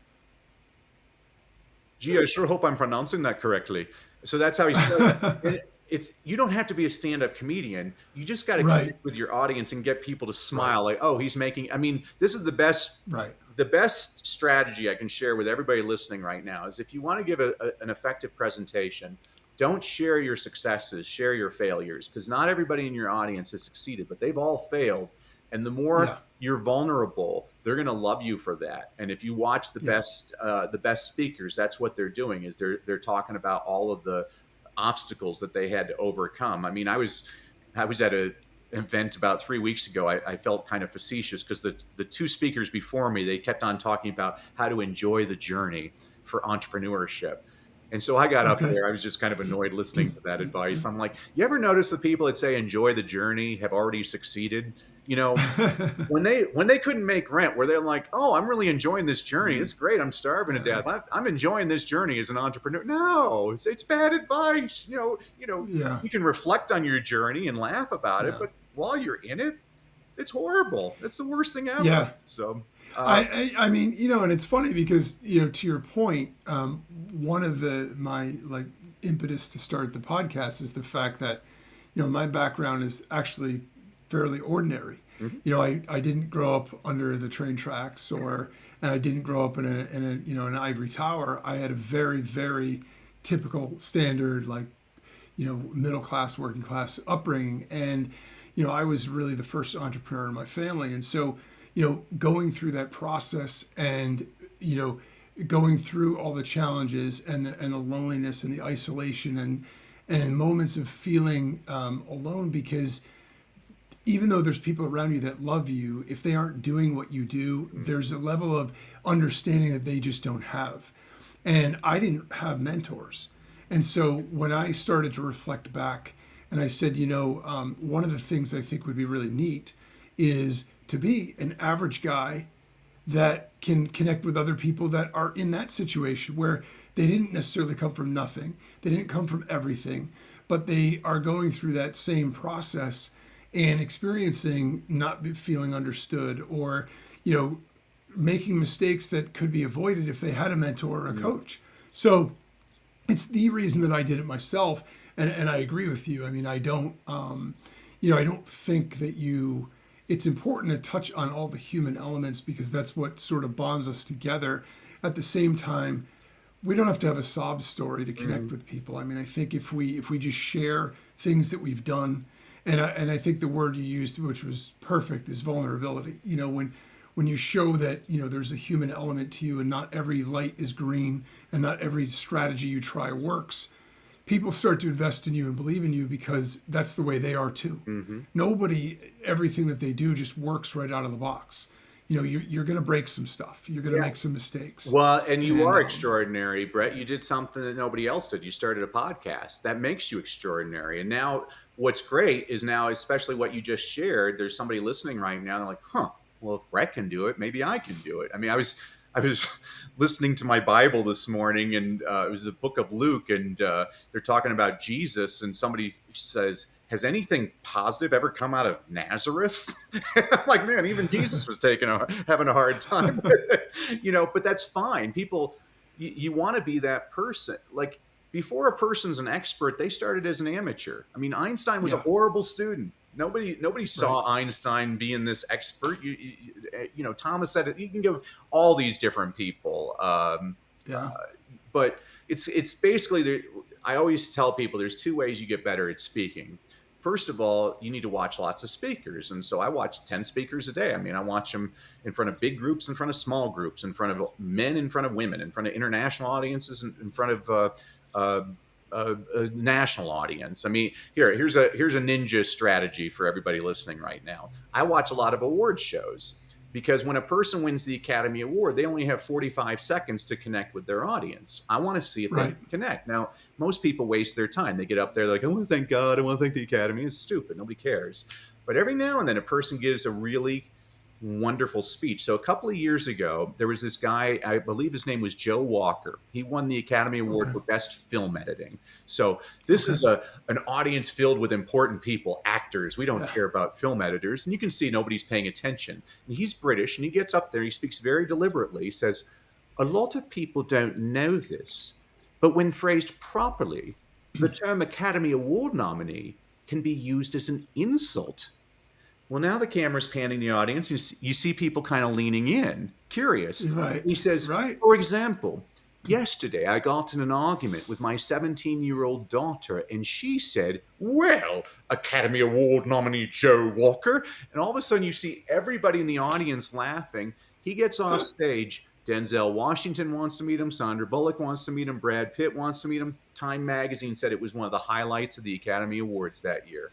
Speaker 2: Gee, I sure hope I'm pronouncing that correctly. So that's how he started. And you don't have to be a stand-up comedian. You just got to
Speaker 1: Right.
Speaker 2: connect with your audience and get people to
Speaker 1: Right.
Speaker 2: smile. Like, oh, he's making. I mean, this is the best.
Speaker 1: Right.
Speaker 2: The best strategy I can share with everybody listening right now is if you want to give an effective presentation, don't share your successes, share your failures, because not everybody in your audience has succeeded, but they've all failed. And the more
Speaker 1: Yeah.
Speaker 2: you're vulnerable, they're going to love you for that. And if you watch the
Speaker 1: Yeah.
Speaker 2: best speakers, that's what they're doing is they're talking about all of the obstacles that they had to overcome. I mean, I was at an event about 3 weeks ago. I felt kind of facetious because the two speakers before me, they kept on talking about how to enjoy the journey for entrepreneurship. And so I got up
Speaker 1: Okay.
Speaker 2: there. I was just kind of annoyed listening to that advice. I'm like, you ever notice the people that say enjoy the journey have already succeeded? You know, when they couldn't make rent, where they're like, "Oh, I'm really enjoying this journey. It's great. I'm starving to death. I'm enjoying this journey as an entrepreneur." No, it's bad advice.
Speaker 1: Yeah.
Speaker 2: You can reflect on your journey and laugh about it,
Speaker 1: Yeah.
Speaker 2: but while you're in it, it's horrible. It's the worst thing ever.
Speaker 1: Yeah.
Speaker 2: So,
Speaker 1: I mean, and it's funny because, to your point, one of my like impetus to start the podcast is the fact that, my background is actually fairly ordinary.
Speaker 2: mhm,
Speaker 1: I didn't grow up under the train tracks, and I didn't grow up in an ivory tower. I had a very, very typical standard, like, middle class, working class upbringing. And, I was really the first entrepreneur in my family. And so, going through that process and, going through all the challenges and the loneliness and the isolation and moments of feeling alone, because even though there's people around you that love you, if they aren't doing what you do,
Speaker 2: mhm,
Speaker 1: there's a level of understanding that they just don't have. And I didn't have mentors. And so when I started to reflect back and I said, one of the things I think would be really neat is to be an average guy that can connect with other people that are in that situation where they didn't necessarily come from nothing, they didn't come from everything, but they are going through that same process and experiencing not feeling understood, or you know making mistakes that could be avoided if they had a mentor or a
Speaker 2: mhm.
Speaker 1: coach. So it's the reason that I did it myself. And I agree with you. I mean, I don't think that it's important to touch on all the human elements because that's what sort of bonds us together. At the same time, we don't have to have a sob story to connect
Speaker 2: Mhm.
Speaker 1: with people. I mean, I think if we just share things that we've done, and I think the word you used, which was perfect, is vulnerability. When you show that there's a human element to you, and not every light is green, and not every strategy you try works, people start to invest in you and believe in you because that's the way they are too.
Speaker 2: Mhm.
Speaker 1: Nobody, everything that they do just works right out of the box. You're going to break some stuff. You're going to
Speaker 2: Yeah.
Speaker 1: make some mistakes,
Speaker 2: Well, and you
Speaker 1: and
Speaker 2: are extraordinary, Brett. You did something that nobody else did. You started a podcast. That makes you extraordinary. And now what's great is now, especially what you just shared, there's somebody listening right now. They're like, huh, well, if Brett can do it, maybe I can do it. I mean, I was listening to my Bible this morning, and it was the book of Luke, and they're talking about Jesus, and somebody says, "Has anything positive ever come out of Nazareth?" I'm like, man, even Jesus was having a hard time. But that's fine. People, you want to be that person. Like, before a person's an expert, they started as an amateur. I mean, Einstein was a
Speaker 1: yeah,
Speaker 2: horrible student. Nobody
Speaker 1: right,
Speaker 2: saw Einstein being this expert. Thomas said it. You can give all these different people,
Speaker 1: yeah,
Speaker 2: but it's basically I always tell people there's two ways you get better at speaking. First of all, you need to watch lots of speakers. And so I watch 10 speakers a day. I mean, I watch them in front of big groups, in front of small groups, in front of men, in front of women, in front of international audiences, in front of uh, a national audience. I mean, here's a ninja strategy for everybody listening right now. I watch a lot of award shows because when a person wins the Academy Award, they only have 45 seconds to connect with their audience. I want to see if they
Speaker 1: right.
Speaker 2: can connect. Now, most people waste their time. They get up there like, I want to thank God, I want to thank the Academy. It's stupid. Nobody cares. But every now and then a person gives a really wonderful speech. So a couple of years ago, there was this guy, I believe his name was Joe Walker. He won the Academy Award
Speaker 1: Okay,
Speaker 2: for Best Film Editing. So this
Speaker 1: okay,
Speaker 2: is an audience filled with important people, actors. We don't
Speaker 1: yeah,
Speaker 2: care about film editors. And you can see nobody's paying attention. And he's British, and he gets up there and he speaks very deliberately. He says, a lot of people don't know this, but when phrased properly, the term Academy Award nominee can be used as an insult. Well, now the camera's panning the audience. You see people kind of leaning in, curious.
Speaker 1: right,
Speaker 2: He says,
Speaker 1: right.
Speaker 2: for example, yesterday I got in an argument with my 17-year-old daughter, and she said, well, Academy Award nominee Joe Walker. And all of a sudden, you see everybody in the audience laughing. He gets off stage. Denzel Washington wants to meet him. Sandra Bullock wants to meet him. Brad Pitt wants to meet him. Time magazine said it was one of the highlights of the Academy Awards that year.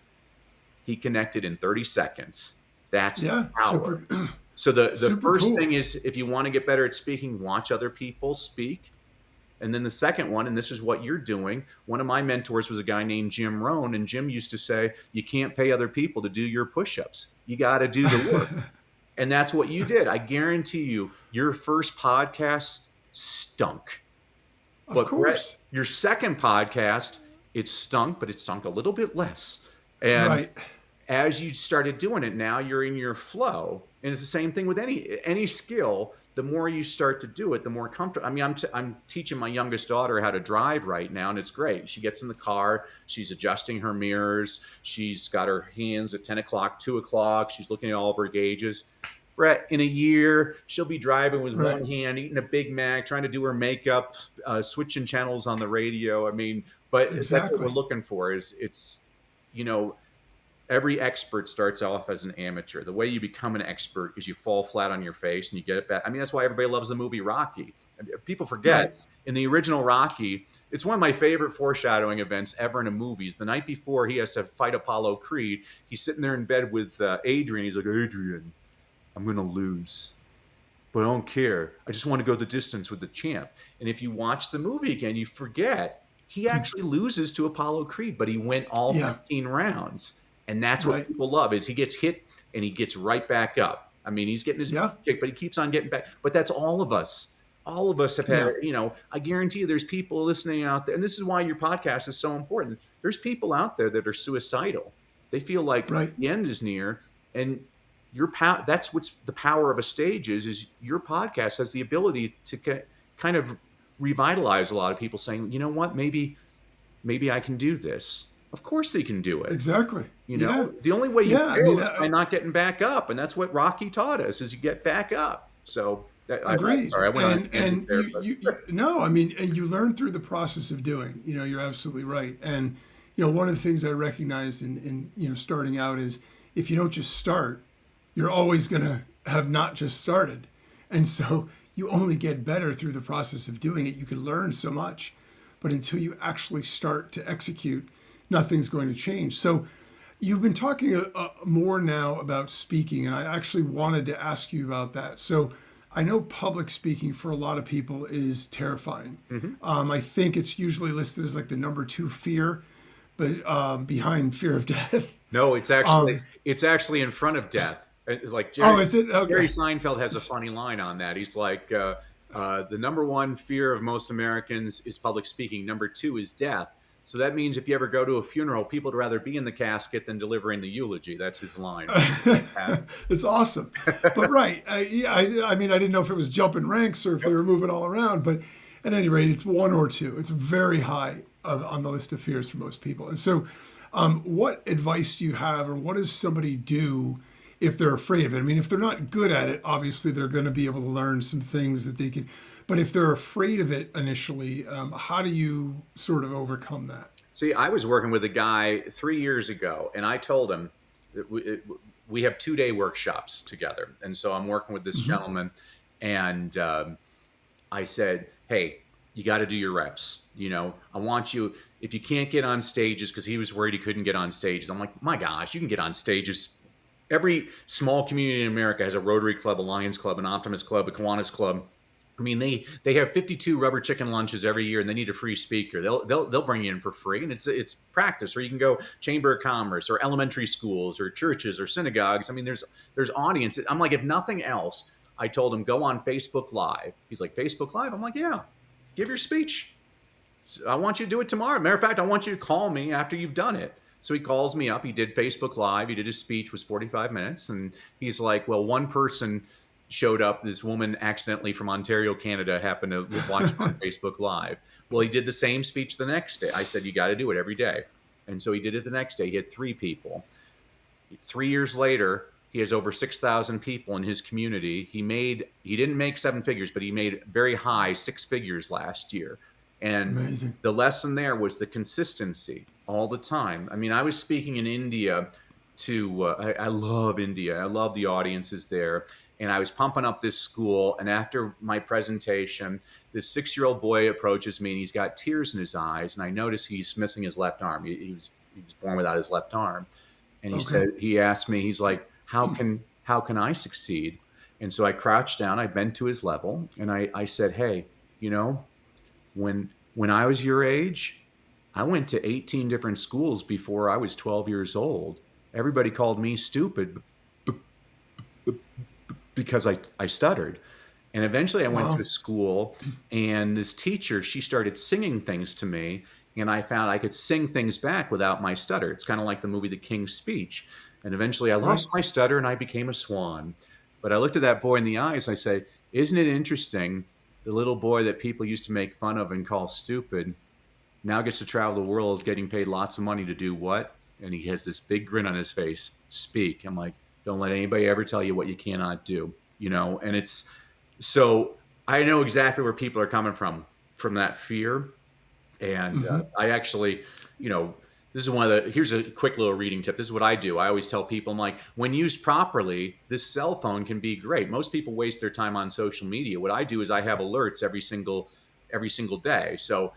Speaker 2: He connected in 30 seconds. That's the
Speaker 1: Yeah,
Speaker 2: power.
Speaker 1: super,
Speaker 2: So the
Speaker 1: super
Speaker 2: first thing
Speaker 1: cool.
Speaker 2: is, if you want to get better at speaking, watch other people speak. And then the second one, and this is what you're doing. One of my mentors was a guy named Jim Rohn, and Jim used to say, you can't pay other people to do your push-ups. You got to do the work. And that's what you did. I guarantee you, your first podcast stunk.
Speaker 1: Of
Speaker 2: But Brett,
Speaker 1: course.
Speaker 2: your second podcast, it stunk, but it stunk a little bit less. And
Speaker 1: Right.
Speaker 2: as you started doing it, now you're in your flow. And it's the same thing with any skill. The more you start to do it, the more comfortable. I mean, I'm teaching my youngest daughter how to drive right now, and it's great. She gets in the car, she's adjusting her mirrors, she's got her hands at 10 o'clock, 2 o'clock, she's looking at all of her gauges. Brett, in a year, she'll be driving with
Speaker 1: Right.
Speaker 2: one hand, eating a Big Mac, trying to do her makeup, switching channels on the radio. I mean, but that's what we're
Speaker 1: Exactly.
Speaker 2: looking for. You know, every expert starts off as an amateur. The way you become an expert is you fall flat on your face and you get it back. I mean, that's why everybody loves the movie Rocky. People
Speaker 1: Right.
Speaker 2: forget in the original Rocky, it's one of my favorite foreshadowing events ever in a movie. Is the night before he has to fight Apollo Creed, he's sitting there in bed with Adrian. He's like, Adrian, I'm going to lose, but I don't care. I just want to go the distance with the champ. And if you watch the movie again, you forget he actually loses to Apollo Creed, but he went all
Speaker 1: Yeah.
Speaker 2: 15 rounds. And that's what
Speaker 1: Right.
Speaker 2: people love is he gets hit and he gets right back up. I mean, he's getting his
Speaker 1: Yeah.
Speaker 2: kick, but he keeps on getting back. But that's all of us. All of us have had,
Speaker 1: Yeah.
Speaker 2: I guarantee you there's people listening out there. And this is why your podcast is so important. There's people out there that are suicidal. They feel like
Speaker 1: Right.
Speaker 2: the end is near. And that's what's the power of a stage is your podcast has the ability to kind of revitalize a lot of people saying, you know what, maybe I can do this. Of course they can do it.
Speaker 1: Exactly. Yeah.
Speaker 2: The only way you
Speaker 1: Yeah. I
Speaker 2: fail
Speaker 1: mean,
Speaker 2: is by not getting back up. And that's what Rocky taught us is you get back up. So I'm
Speaker 1: agreed.
Speaker 2: sorry, I went on a tangent
Speaker 1: And
Speaker 2: there,
Speaker 1: you no, I mean, and you learn through the process of doing. You're absolutely right. And one of the things I recognized in starting out is if you don't just start, you're always going to have not just started. And so you only get better through the process of doing it. You can learn so much, but until you actually start to execute, nothing's going to change. So you've been talking more now about speaking, and I actually wanted to ask you about that. So I know public speaking for a lot of people is terrifying.
Speaker 2: Mhm.
Speaker 1: I think it's usually listed as like the number 2 fear, but behind fear of death.
Speaker 2: No, it's
Speaker 1: Um,
Speaker 2: actually in front of death. It's like
Speaker 1: oh, is it?
Speaker 2: Jerry
Speaker 1: Okay.
Speaker 2: Seinfeld has a funny line on that. He's like, the number one fear of most Americans is public speaking. Number 2 is death. So that means if you ever go to a funeral, people would rather be in the casket than delivering the eulogy. That's his line. Fantastic.
Speaker 1: It's awesome. But right. Yeah, I mean, I didn't know if it was jumping ranks or if they were moving all around, but at any rate, it's 1 or 2. It's very high on the list of fears for most people. And so, what advice do you have, or what does somebody do if they're afraid of it? I mean, if they're not good at it, obviously they're going to be able to learn some things that they can. But if they're afraid of it initially, how do you sort of overcome that?
Speaker 2: See, I was working with a guy 3 years ago, and I told him that we have 2-day workshops together. And so I'm working with this
Speaker 1: Hmm.
Speaker 2: gentleman, and I said, hey, you got to do your reps. I want you, if you can't get on stages, because he was worried he couldn't get on stages. I'm like, my gosh, you can get on stages. Every small community in America has a Rotary Club, a Lions Club, an Optimist Club, a Kiwanis Club. I mean, they have 52 rubber chicken lunches every year, and they need a free speaker. They'll bring you in for free, and it's practice. Or you can go Chamber of Commerce, or elementary schools, or churches, or synagogues. I mean, there's audience. I'm like, if nothing else, I told him go on Facebook Live. He's like, Facebook Live. I'm like, yeah, give your speech. I want you to do it tomorrow. Matter of fact, I want you to call me after you've done it. So he calls me up. He did Facebook Live. He did his speech, was 45 minutes, and he's like, well, one person showed up. This woman accidentally from Ontario, Canada, happened to watch him on Facebook Live. Well, he did the same speech the next day. I said, you got to do it every day. And so he did it the next day. He had 3 people. 3 years later, he has over 6,000 people in his community. He didn't make 7 figures, but he made very high 6 figures last year. And
Speaker 1: Amazing.
Speaker 2: the lesson there was the consistency all the time. I mean, I was speaking in India I love India. I love the audiences there. And I was pumping up this school. And after my presentation, this 6-year-old boy approaches me and he's got tears in his eyes. And I notice he's missing his left arm. He was born without his left arm. And
Speaker 1: Okay.
Speaker 2: he asked me, he's like, how can I succeed? And so I crouched down, I bent to his level, and I said, hey, you know, when I was your age, I went to 18 different schools before I was 12 years old. Everybody called me stupid because I stuttered. And eventually I went to
Speaker 1: Wow.
Speaker 2: school, and this teacher, she started singing things to me, and I found I could sing things back without my stutter. It's kind of like the movie The King's Speech. And eventually I
Speaker 1: Right.
Speaker 2: lost my stutter and I became a swan. But I looked at that boy in the eyes. I say, isn't it interesting? The little boy that people used to make fun of and call stupid now gets to travel the world getting paid lots of money to do what? And he has this big grin on his face. Speak. I'm like, don't let anybody ever tell you what you cannot do, and it's so I know exactly where people are coming from that fear. And
Speaker 1: Hmm.
Speaker 2: I actually, you know, this is one of the, here's a quick little reading tip. This is what I do. I always tell people, I'm like, when used properly, this cell phone can be great. Most people waste their time on social media. What I do is I have alerts every single day. So,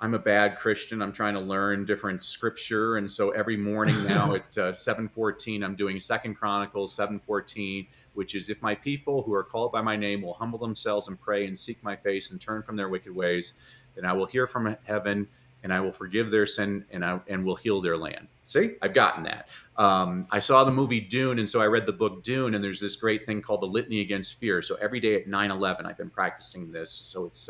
Speaker 2: I'm a bad Christian. I'm trying to learn different scripture. And so every morning now at 7:14, I'm doing Second Chronicles 7:14, which is, if my people who are called by my name will humble themselves and pray and seek my face and turn from their wicked ways, then I will hear from heaven and I will forgive their sin and will heal their land. See, I've gotten that. I saw the movie Dune, and so I read the book Dune, and there's this great thing called the Litany Against Fear. So every day at 9:11, I've been practicing this. So it's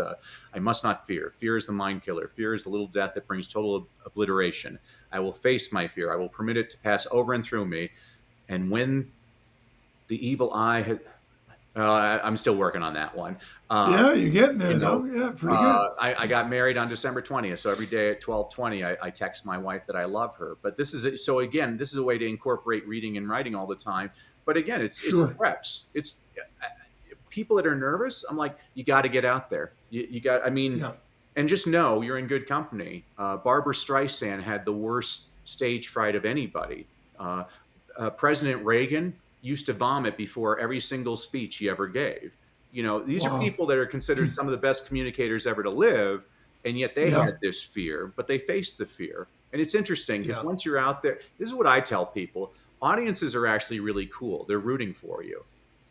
Speaker 2: I must not fear. Fear is the mind killer. Fear is the little death that brings total obliteration. I will face my fear. I will permit it to pass over and through me. And when the evil eye had, I'm still working on that one. Uh,
Speaker 1: Yeah, you're getting
Speaker 2: you
Speaker 1: there
Speaker 2: know,
Speaker 1: though. Yeah, pretty good.
Speaker 2: I got married on December 20th. So every day at 12:20, I text my wife that I love her. But so again, this is a way to incorporate reading and writing all the time. But again, it's the
Speaker 1: Sure.
Speaker 2: reps. It's people that are nervous. I'm like, you got to get out there. You got, I mean,
Speaker 1: Yeah.
Speaker 2: and just know you're in good company. Barbara Streisand had the worst stage fright of anybody. Uh, President Reagan used to vomit before every single speech he ever gave. These are
Speaker 1: Wow.
Speaker 2: people that are considered some of the best communicators ever to live, and yet they
Speaker 1: Yeah.
Speaker 2: had this fear, but they faced the fear. And it's interesting because
Speaker 1: Yeah.
Speaker 2: once you're out there, this is what I tell people: audiences are actually really cool. They're rooting for you,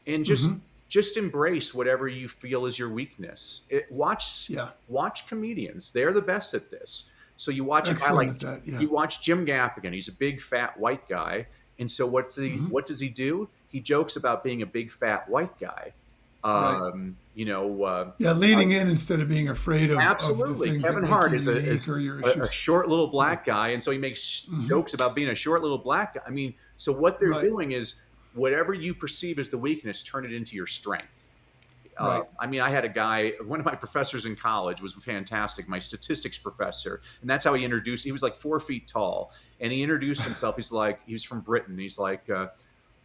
Speaker 2: and just
Speaker 1: Hmm.
Speaker 2: just embrace whatever you feel is your weakness.
Speaker 1: Yeah.
Speaker 2: Watch comedians; they're the best at this. So you watch a guy
Speaker 1: Excellent
Speaker 2: like
Speaker 1: at that. Yeah.
Speaker 2: you watch Jim Gaffigan. He's a big fat white guy, and so
Speaker 1: Hmm.
Speaker 2: what does he do? He jokes about being a big fat white guy.
Speaker 1: Right.
Speaker 2: Um, you know, uh,
Speaker 1: Yeah, leaning in instead of being afraid of the
Speaker 2: Absolutely.
Speaker 1: things that
Speaker 2: Kevin
Speaker 1: make you
Speaker 2: Hart is
Speaker 1: unique or your
Speaker 2: a
Speaker 1: issues.
Speaker 2: short little
Speaker 1: Yeah.
Speaker 2: black guy, and so he makes
Speaker 1: Hmm.
Speaker 2: jokes about being a short little black guy. I mean, so what they're
Speaker 1: Right.
Speaker 2: doing is whatever you perceive as the weakness, turn it into your strength.
Speaker 1: Right.
Speaker 2: I mean, I had a guy, one of my professors in college was fantastic, my statistics professor. And that's how he was like 4 feet tall. And he introduced himself. He was from Britain. He's like,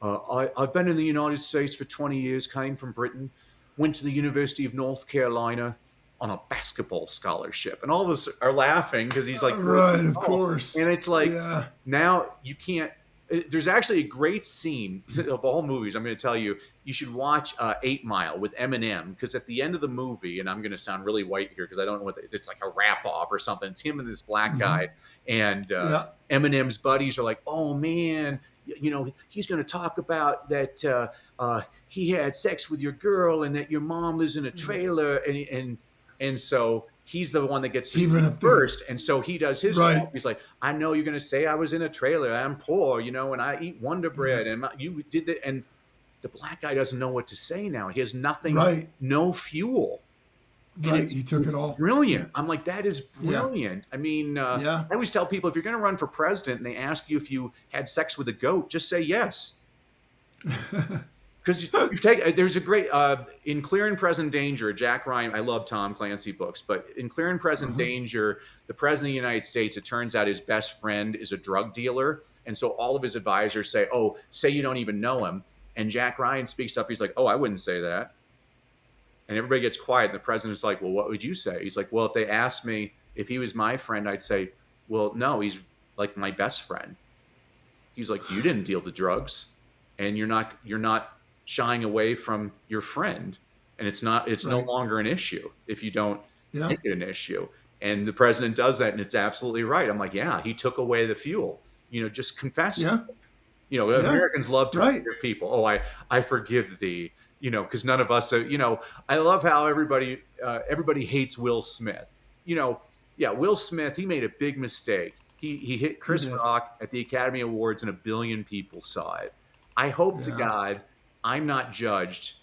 Speaker 2: I've been in the United States for 20 years, came from Britain, went to the University of North Carolina on a basketball scholarship. And all of us are laughing because he's like 4 feet
Speaker 1: Right. Of
Speaker 2: tall. And
Speaker 1: course.
Speaker 2: it's like,
Speaker 1: Yeah.
Speaker 2: now you can't. There's actually a great scene of all movies. I'm going to tell you, you should watch 8 Mile with Eminem, because at the end of the movie, and I'm going to sound really white here because I don't know it's like a rap off or something. It's him and this black
Speaker 1: Hmm.
Speaker 2: guy, and
Speaker 1: Yeah.
Speaker 2: Eminem's buddies are like, "Oh man, he's going to talk about that he had sex with your girl and that your mom lives in a trailer," and so he's the one that gets to
Speaker 1: Even
Speaker 2: speak
Speaker 1: up there.
Speaker 2: first, and so he does his rap.
Speaker 1: Right.
Speaker 2: He's like, "I know you're going to say I was in a trailer. I'm poor, and I eat Wonder
Speaker 1: Yeah.
Speaker 2: Bread, and you did that." And the black guy doesn't know what to say now. He has nothing,
Speaker 1: Right.
Speaker 2: no fuel, and
Speaker 1: Right.
Speaker 2: it's
Speaker 1: He took it
Speaker 2: it's
Speaker 1: all. Yeah.
Speaker 2: brilliant. I'm like, that is
Speaker 1: Yeah.
Speaker 2: brilliant. I mean,
Speaker 1: Yeah.
Speaker 2: I always tell people, if you're going to run for president and they ask you if you had sex with a goat, just say yes. Because there's a great in Clear and Present Danger, Jack Ryan. I love Tom Clancy books, but in Clear and Present
Speaker 1: Uh-huh.
Speaker 2: Danger, the president of the United States, it turns out his best friend is a drug dealer, and so all of his advisors say, "Oh, say you don't even know him." And Jack Ryan speaks up. He's like, "Oh, I wouldn't say that." And everybody gets quiet. And the president's like, "Well, what would you say?" He's like, "Well, if they asked me if he was my friend, I'd say, well, no, he's like my best friend." He's like, "You didn't deal the drugs, and you're not shying away from your friend, and it's no
Speaker 1: Right.
Speaker 2: longer an issue if you don't
Speaker 1: Yeah.
Speaker 2: make it an issue." And the president does that, and it's absolutely right. I'm like, yeah, he took away the fuel. Just confess to
Speaker 1: Yeah.
Speaker 2: it.
Speaker 1: Yeah.
Speaker 2: Americans love to
Speaker 1: Right.
Speaker 2: forgive people. Oh, I forgive thee. because none of us, I love how everybody hates Will Smith. Yeah, Will Smith, he made a big mistake. He hit
Speaker 1: He
Speaker 2: Chris
Speaker 1: did.
Speaker 2: Rock at the Academy Awards, and 1 billion people saw it. I hope to
Speaker 1: Yeah.
Speaker 2: God I'm not judged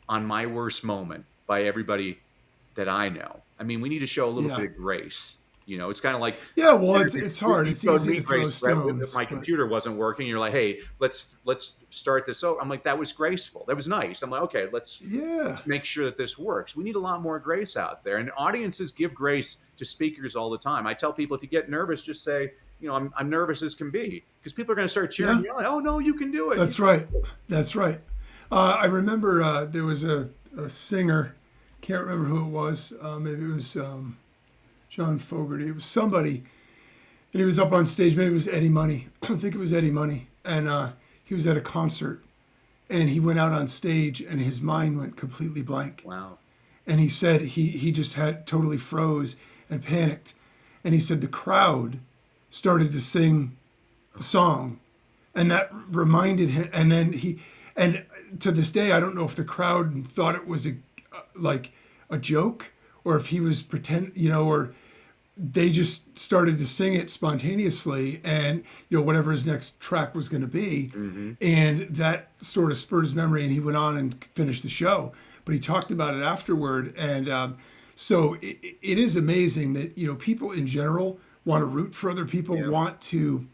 Speaker 2: on my worst moment by everybody that I know. I mean, we need to show a little
Speaker 1: Yeah.
Speaker 2: bit of grace. It's kind of like
Speaker 1: Yeah. Well, it's hard.
Speaker 2: you
Speaker 1: It's
Speaker 2: showed
Speaker 1: easy
Speaker 2: me
Speaker 1: to
Speaker 2: grace,
Speaker 1: throw
Speaker 2: Brett. If
Speaker 1: stones,
Speaker 2: my
Speaker 1: but
Speaker 2: computer wasn't working, you're like, "Hey, let's start this over." I'm like, "That was graceful. That was nice." I'm like, "Okay,
Speaker 1: yeah.
Speaker 2: let's make sure that this works." We need a lot more grace out there, and audiences give grace to speakers all the time. I tell people if you get nervous, just say, I'm nervous as can be, because people are going to start cheering
Speaker 1: Yeah.
Speaker 2: you on. Oh no, you can do it.
Speaker 1: That's right. That's right. I remember there was a singer, can't remember who it was. Maybe it was John Fogerty. It was somebody, and he was up on stage. Maybe it was Eddie Money. I think it was Eddie Money. And he was at a concert, and he went out on stage, and his mind went completely blank.
Speaker 2: Wow.
Speaker 1: And he said he just had totally froze and panicked. And he said the crowd started to sing the song, and that reminded him. And then and to this day, I don't know if the crowd thought it was like a joke, or if he was or they just started to sing it spontaneously, and whatever his next track was going to be.
Speaker 2: Mm-hmm.
Speaker 1: And that sort of spurred his memory, and he went on and finished the show. But he talked about it afterward. And so it is amazing that people in general want to root for other people,
Speaker 2: Yeah.
Speaker 1: want to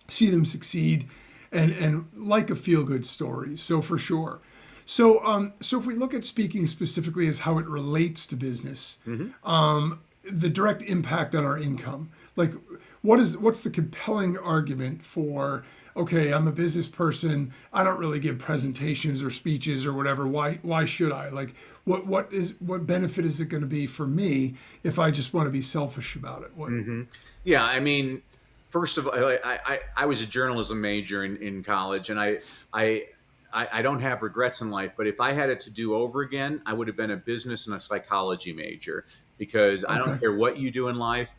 Speaker 1: see them succeed, and like a feel good story. So for sure. So if we look at speaking specifically as how it relates to business,
Speaker 2: Mm-hmm.
Speaker 1: the direct impact on our income, like what's the compelling argument for, okay, I'm a business person, I don't really give presentations or speeches or whatever, why should I? Like what benefit is it going to be for me if I just want to be selfish about it?
Speaker 2: Mm-hmm. Yeah, I mean, first of all, I was a journalism major in college, and I don't have regrets in life. But if I had it to do over again, I would have been a business and a psychology major, because I don't
Speaker 1: Okay.
Speaker 2: care what you do in life,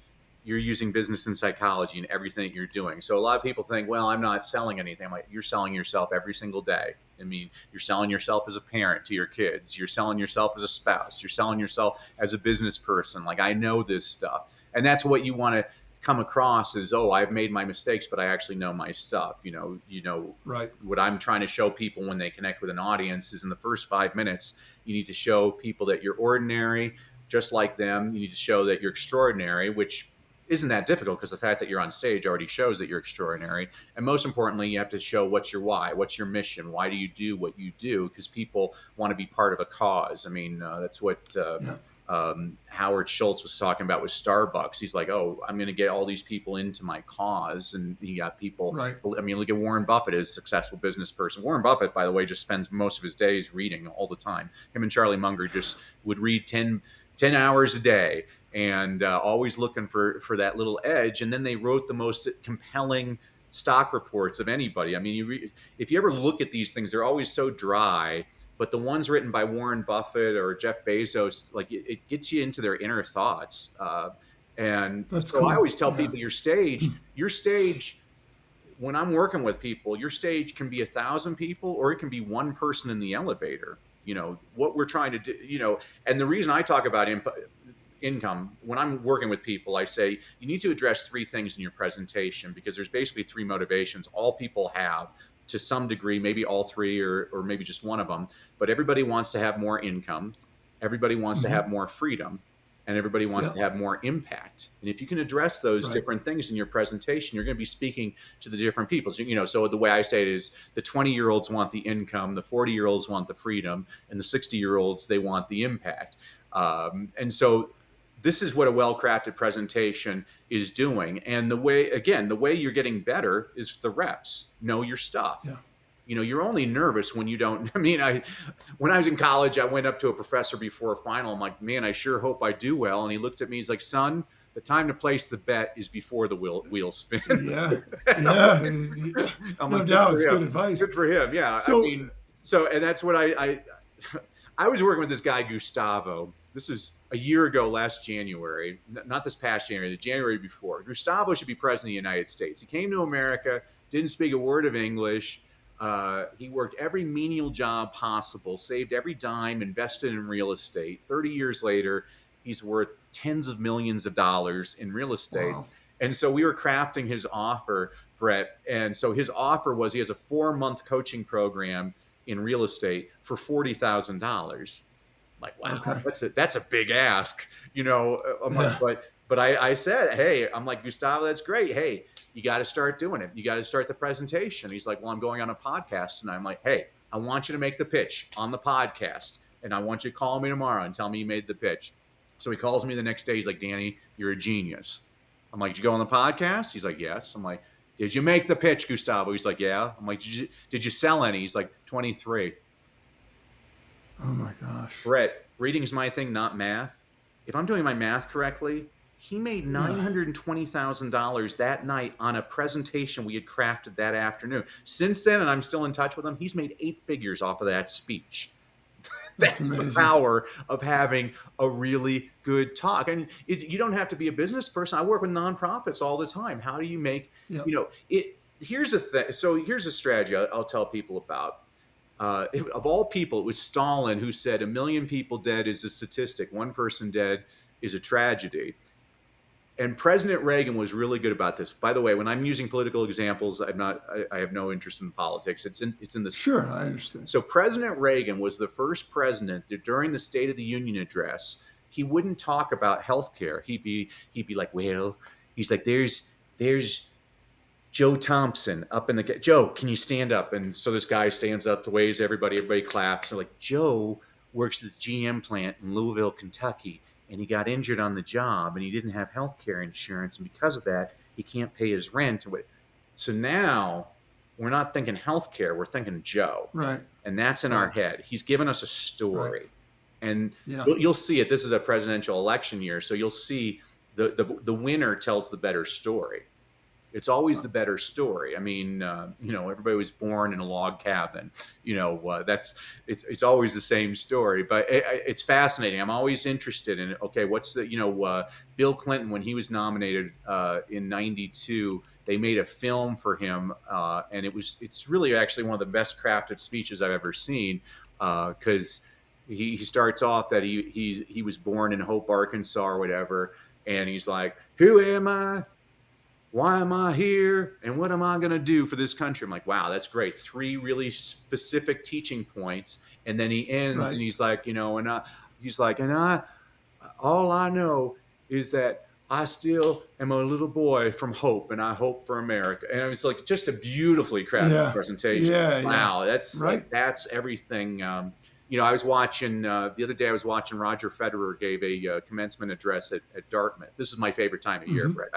Speaker 2: you're using business and psychology in everything you're doing. So a lot of people think, well, I'm not selling anything. I'm like, you're selling yourself every single day. I mean, you're selling yourself as a parent to your kids. You're selling yourself as a spouse. You're selling yourself as a business person. Like, I know this stuff. And that's what you want to come across as, oh, I've made my mistakes, but I actually know my stuff.
Speaker 1: Right.
Speaker 2: What I'm trying to show people when they connect with an audience is, in the first 5 minutes, you need to show people that you're ordinary, just like them. You need to show that you're extraordinary, which isn't that difficult, because the fact that you're on stage already shows that you're extraordinary. And most importantly, you have to show what's your why, what's your mission, why do you do what you do? Because people want to be part of a cause. I mean, that's what
Speaker 1: Yeah.
Speaker 2: Howard Schultz was talking about with Starbucks. He's like, oh, I'm going to get all these people into my cause. And he got people.
Speaker 1: Right.
Speaker 2: I mean, look at Warren Buffett, as a successful business person. Warren Buffett, by the way, just spends most of his days reading all the time. Him and Charlie Munger just would read 10 hours a day, and always looking for that little edge. And then they wrote the most compelling stock reports of anybody. I mean, if you ever look at these things, they're always so dry. But the ones written by Warren Buffett or Jeff Bezos, like, it gets you into their inner thoughts. And
Speaker 1: That's
Speaker 2: so I
Speaker 1: cool.
Speaker 2: always tell
Speaker 1: Yeah.
Speaker 2: people, your stage, when I'm working with people, your stage can be 1,000 people, or it can be one person in the elevator. What we're trying to do, and the reason I talk about income, when I'm working with people, I say you need to address 3 things in your presentation, because there's basically 3 motivations all people have, to some degree, maybe all 3, or maybe just one of them. But everybody wants to have more income, everybody wants to
Speaker 1: Hmm.
Speaker 2: have more freedom, and everybody wants
Speaker 1: Yeah.
Speaker 2: to have more impact. And if you can address those
Speaker 1: Right.
Speaker 2: different things in your presentation, you're going to be speaking to the different people. So the way I say it is, the 20-year-olds want the income, the 40-year-olds want the freedom, and the 60-year-olds, they want the impact. And so this is what a well-crafted presentation is doing. And the way you're getting better is the reps. Know your stuff.
Speaker 1: Yeah.
Speaker 2: You're only nervous when you don't. I mean, when I was in college, I went up to a professor before a final. I'm like, man, I sure hope I do well. And he looked at me. He's like, son, the time to place the bet is before the wheel spins.
Speaker 1: Yeah.
Speaker 2: And
Speaker 1: Yeah.
Speaker 2: I'm
Speaker 1: No
Speaker 2: like,
Speaker 1: doubt.
Speaker 2: good
Speaker 1: It's
Speaker 2: for
Speaker 1: good
Speaker 2: him.
Speaker 1: advice.
Speaker 2: Good for him. Yeah. I
Speaker 1: So,
Speaker 2: mean, and that's what I was working with this guy, Gustavo. This is a year ago, last January, not this past January, the January before. Gustavo should be president of the United States. He came to America, didn't speak a word of English, He worked every menial job possible, saved every dime, invested in real estate. 30 years later, he's worth tens of millions of dollars in real estate.
Speaker 1: Wow.
Speaker 2: And so we were crafting his offer, Brett. And so his offer was he has a 4-month coaching program in real estate for $40,000. Like, wow,
Speaker 1: Okay.
Speaker 2: that's a big ask, you know. I'm like,
Speaker 1: Yeah.
Speaker 2: but I said, hey, I'm like, Gustavo, that's great. Hey, you got to start doing it. You got to start the presentation. He's like, well, I'm going on a podcast, and I'm like, hey, I want you to make the pitch on the podcast, and I want you to call me tomorrow and tell me you made the pitch. So he calls me the next day. He's like, Danny, you're a genius. I'm like, did you go on the podcast? He's like, yes. I'm like, did you make the pitch, Gustavo? He's like, yeah. I'm like, did you sell any? He's like, 23.
Speaker 1: Oh my gosh.
Speaker 2: Brett, reading's my thing, not math. If I'm doing my math correctly, he made
Speaker 1: Yeah.
Speaker 2: $920,000 that night on a presentation we had crafted that afternoon. Since then, and I'm still in touch with him, he's made 8 figures off of that speech.
Speaker 1: That's
Speaker 2: That's the
Speaker 1: amazing.
Speaker 2: power of having a really good talk. And you don't have to be a business person. I work with nonprofits all the time. How do you make,
Speaker 1: Yep.
Speaker 2: you know, it? Here's a thing. So here's a strategy I'll tell people about. Of all people, it was Stalin who said 1 million people dead is a statistic. 1 person dead is a tragedy. And President Reagan was really good about this. By the way, when I'm using political examples, I have no interest in politics. It's in the
Speaker 1: Sure, I understand.
Speaker 2: So President Reagan was the first president that during the State of the Union address, he wouldn't talk about healthcare. He'd be like, well, he's like, there's Joe Thompson up in the Joe, can you stand up? And so this guy stands up, waves everybody claps. And like, Joe works at the GM plant in Louisville, Kentucky, and he got injured on the job and he didn't have health care insurance. And because of that, he can't pay his rent. So now we're not thinking healthcare, we're thinking Joe.
Speaker 1: Right.
Speaker 2: And that's in our head. He's given us a story.
Speaker 1: Right.
Speaker 2: And
Speaker 1: Yeah.
Speaker 2: you'll see it. This is a presidential election year. So you'll see the winner tells the better story. It's always the better story. I mean, everybody was born in a log cabin. It's always the same story. But it's fascinating. I'm always interested in, okay, what's the, Bill Clinton, when he was nominated in '92, they made a film for him, and it's really actually one of the best crafted speeches I've ever seen, because he starts off that he was born in Hope, Arkansas, or whatever, and he's like, "Who am I? Why am I here? And what am I going to do for this country?" I'm like, wow, that's great. 3 really specific teaching points. And then he ends and he's like, all I know is that I still am a little boy from Hope, and I hope for America. And it was like just a beautifully crafted presentation.
Speaker 1: Yeah.
Speaker 2: Wow. That's
Speaker 1: right.
Speaker 2: That's everything. I was watching the other day. I was watching Roger Federer gave a commencement address at Dartmouth. This is my favorite time of year, Brett.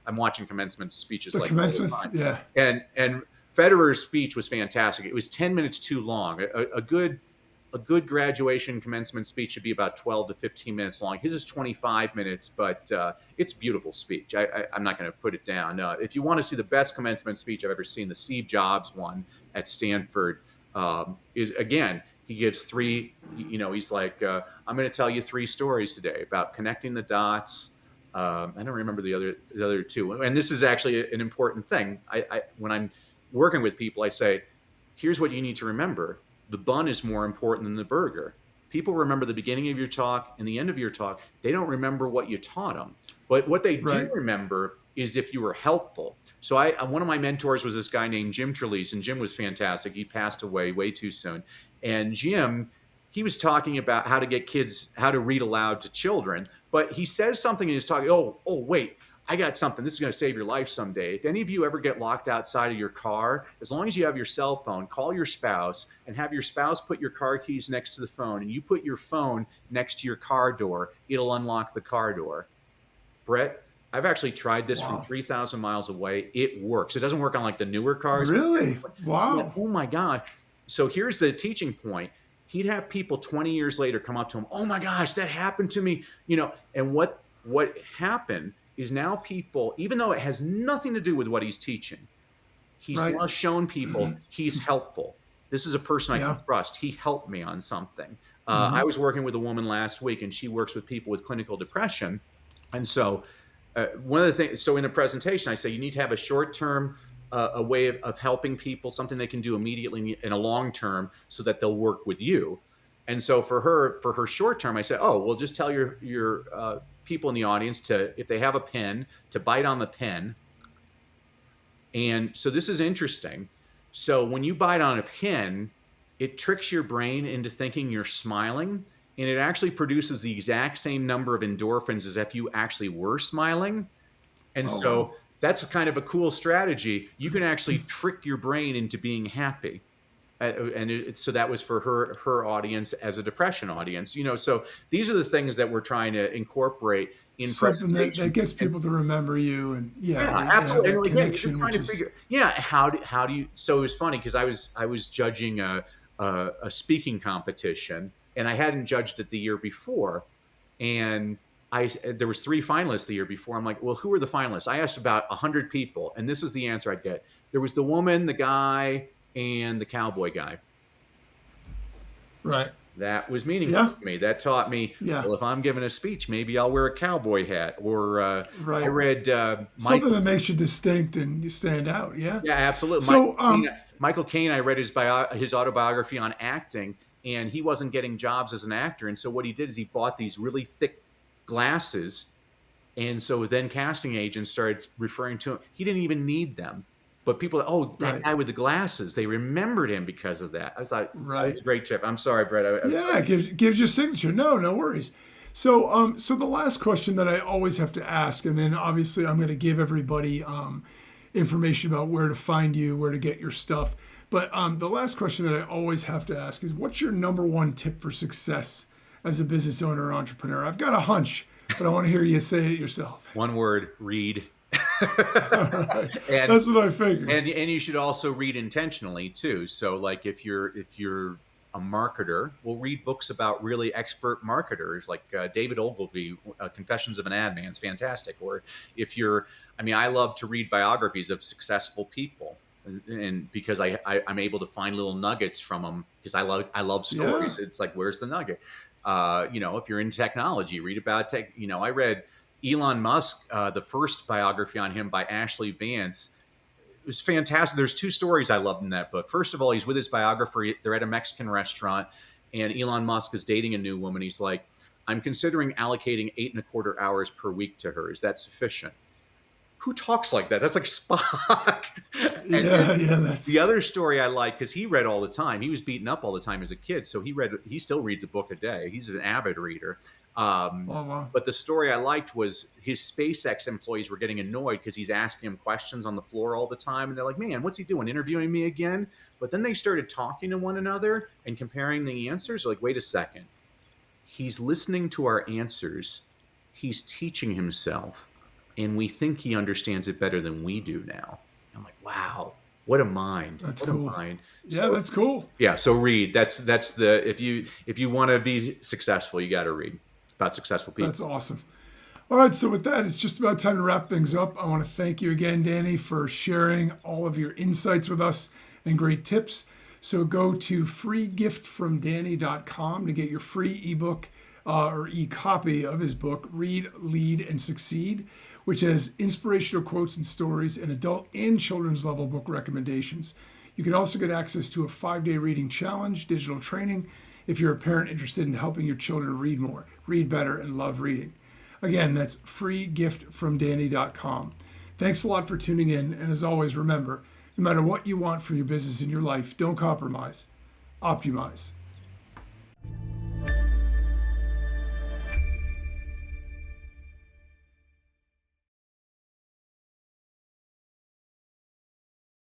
Speaker 2: I'm watching commencement speeches
Speaker 1: The
Speaker 2: like
Speaker 1: commencements,
Speaker 2: all the time.
Speaker 1: yeah.
Speaker 2: And Federer's speech was fantastic. It was 10 minutes too long. A good graduation commencement speech should be about 12 to 15 minutes long. His is 25 minutes, but it's a beautiful speech. I'm not going to put it down. If you want to see the best commencement speech I've ever seen, the Steve Jobs one at Stanford is, again, he gives 3, he's like, I'm going to tell you 3 stories today about connecting the dots. I don't remember the other 2. And this is actually an important thing. When I'm working with people, I say, here's what you need to remember. The bun is more important than the burger. People remember the beginning of your talk and the end of your talk. They don't remember what you taught them. But what they do remember is if you were helpful. So one of my mentors was this guy named Jim Trelease, and Jim was fantastic. He passed away way too soon. And Jim, he was talking about how to get kids, how to read aloud to children. But he says something in his talk, oh, wait, I got something. This is going to save your life someday. If any of you ever get locked outside of your car, as long as you have your cell phone, call your spouse and have your spouse put your car keys next to the phone, and you put your phone next to your car door. It'll unlock the car door. Brett, I've actually tried this from 3,000 miles away. It works. It doesn't work on like the newer cars.
Speaker 1: Really? Wow.
Speaker 2: Like, oh my God. So here's the teaching point. He'd have people 20 years later come up to him. Oh my gosh, that happened to me. And what happened is now people, even though it has nothing to do with what he's teaching, he's now shown people he's helpful. This is a person I can trust. He helped me on something. I was working with a woman last week, and she works with people with clinical depression. And so one of the things, so in a presentation, I say you need to have a short-term a way of helping people, something they can do immediately in a long term so that they'll work with you. And so for her short term, I said, oh, well, just tell your people in the audience to, if they have a pen, to bite on the pen. And so this is interesting. So when you bite on a pen, it tricks your brain into thinking you're smiling, and it actually produces the exact same number of endorphins as if you actually were smiling. And
Speaker 1: Oh,
Speaker 2: so
Speaker 1: wow.
Speaker 2: that's kind of a cool strategy. You can actually trick your brain into being happy. So that was for her audience as a depression audience. So these are the things that we're trying to incorporate in
Speaker 1: Something that
Speaker 2: presentations.
Speaker 1: gets
Speaker 2: And
Speaker 1: people to remember you, and yeah,
Speaker 2: yeah,
Speaker 1: they have
Speaker 2: absolutely.
Speaker 1: that
Speaker 2: And again, you're just
Speaker 1: connection,
Speaker 2: trying
Speaker 1: which
Speaker 2: to
Speaker 1: is
Speaker 2: figure, yeah, how do you? So it was funny because I was judging a speaking competition, and I hadn't judged it the year before, and there was 3 finalists the year before. I'm like, well, who are the finalists? I asked about 100 people, and this is the answer I'd get. There was the woman, the guy, and the cowboy guy.
Speaker 1: right.
Speaker 2: That was meaningful
Speaker 1: Yeah,
Speaker 2: to me. That taught me,
Speaker 1: yeah,
Speaker 2: well, if I'm giving a speech, maybe I'll wear a cowboy hat. Or I
Speaker 1: right.
Speaker 2: read
Speaker 1: Something
Speaker 2: Michael.
Speaker 1: that makes you distinct and you stand out. Yeah.
Speaker 2: Yeah, absolutely.
Speaker 1: So,
Speaker 2: Michael Caine. I read his autobiography on acting, and he wasn't getting jobs as an actor. And so what he did is he bought these really thick glasses, and so then casting agents started referring to him. He didn't even need them, but people, oh, that
Speaker 1: right,
Speaker 2: guy with the glasses, they remembered him because of that. I thought that was
Speaker 1: right.
Speaker 2: a great tip. I'm sorry, Brett.
Speaker 1: Yeah, it gives you a signature. No, no worries. So, so the last question that I always have to ask, and then obviously I'm going to give everybody information about where to find you, where to get your stuff. But the last question that I always have to ask is, what's your number one tip for success as a business owner or entrepreneur? I've got a hunch, but I want to hear you say it yourself.
Speaker 2: One word: read.
Speaker 1: All right,
Speaker 2: and
Speaker 1: that's what I figured.
Speaker 2: and you should also read intentionally too. So like if you're a marketer, we'll read books about really expert marketers like David Ogilvy, Confessions of an Ad Man is fantastic. Or if you're, I mean, I love to read biographies of successful people, and because I'm able to find little nuggets from them because I love
Speaker 1: Yeah.
Speaker 2: stories. It's like, where's the nugget? If you're in technology, read about tech. I read Elon Musk, the first biography on him by Ashley Vance. It was fantastic. There's 2 stories I loved in that book. First of all, he's with his biographer. They're at a Mexican restaurant, and Elon Musk is dating a new woman. He's like, I'm considering allocating 8.25 hours per week to her. Is that sufficient? Who talks like that? That's like Spock. and
Speaker 1: Yeah, yeah,
Speaker 2: the
Speaker 1: that's
Speaker 2: other story I like, because he read all the time. He was beaten up all the time as a kid, so he still reads a book a day. He's an avid reader. Um,
Speaker 1: oh wow.
Speaker 2: but the story I liked was his SpaceX employees were getting annoyed because he's asking him questions on the floor all the time, and they're like, "Man, what's he doing? Interviewing me again?" But then they started talking to one another and comparing the answers. They're like, wait a second, he's listening to our answers. He's teaching himself, and we think he understands it better than we do now. I'm like, wow, what a mind!
Speaker 1: That's
Speaker 2: What a
Speaker 1: cool.
Speaker 2: mind!
Speaker 1: Yeah,
Speaker 2: So
Speaker 1: that's cool.
Speaker 2: yeah, so read. That's the if you want to be successful, you got to read about successful
Speaker 1: That's
Speaker 2: people.
Speaker 1: awesome. All right, so with that, it's just about time to wrap things up. I want to thank you again, Danny, for sharing all of your insights with us and great tips. So go to freegiftfromdanny.com to get your free ebook or e-copy of his book, Read, Lead, and Succeed, which has inspirational quotes and stories and adult and children's level book recommendations. You can also get access to a 5-day reading challenge, digital training, if you're a parent interested in helping your children read more, read better, and love reading. Again, that's freegiftfromdanny.com. Thanks a lot for tuning in. And as always, remember, no matter what you want from your business and your life, don't compromise. optYOUmize.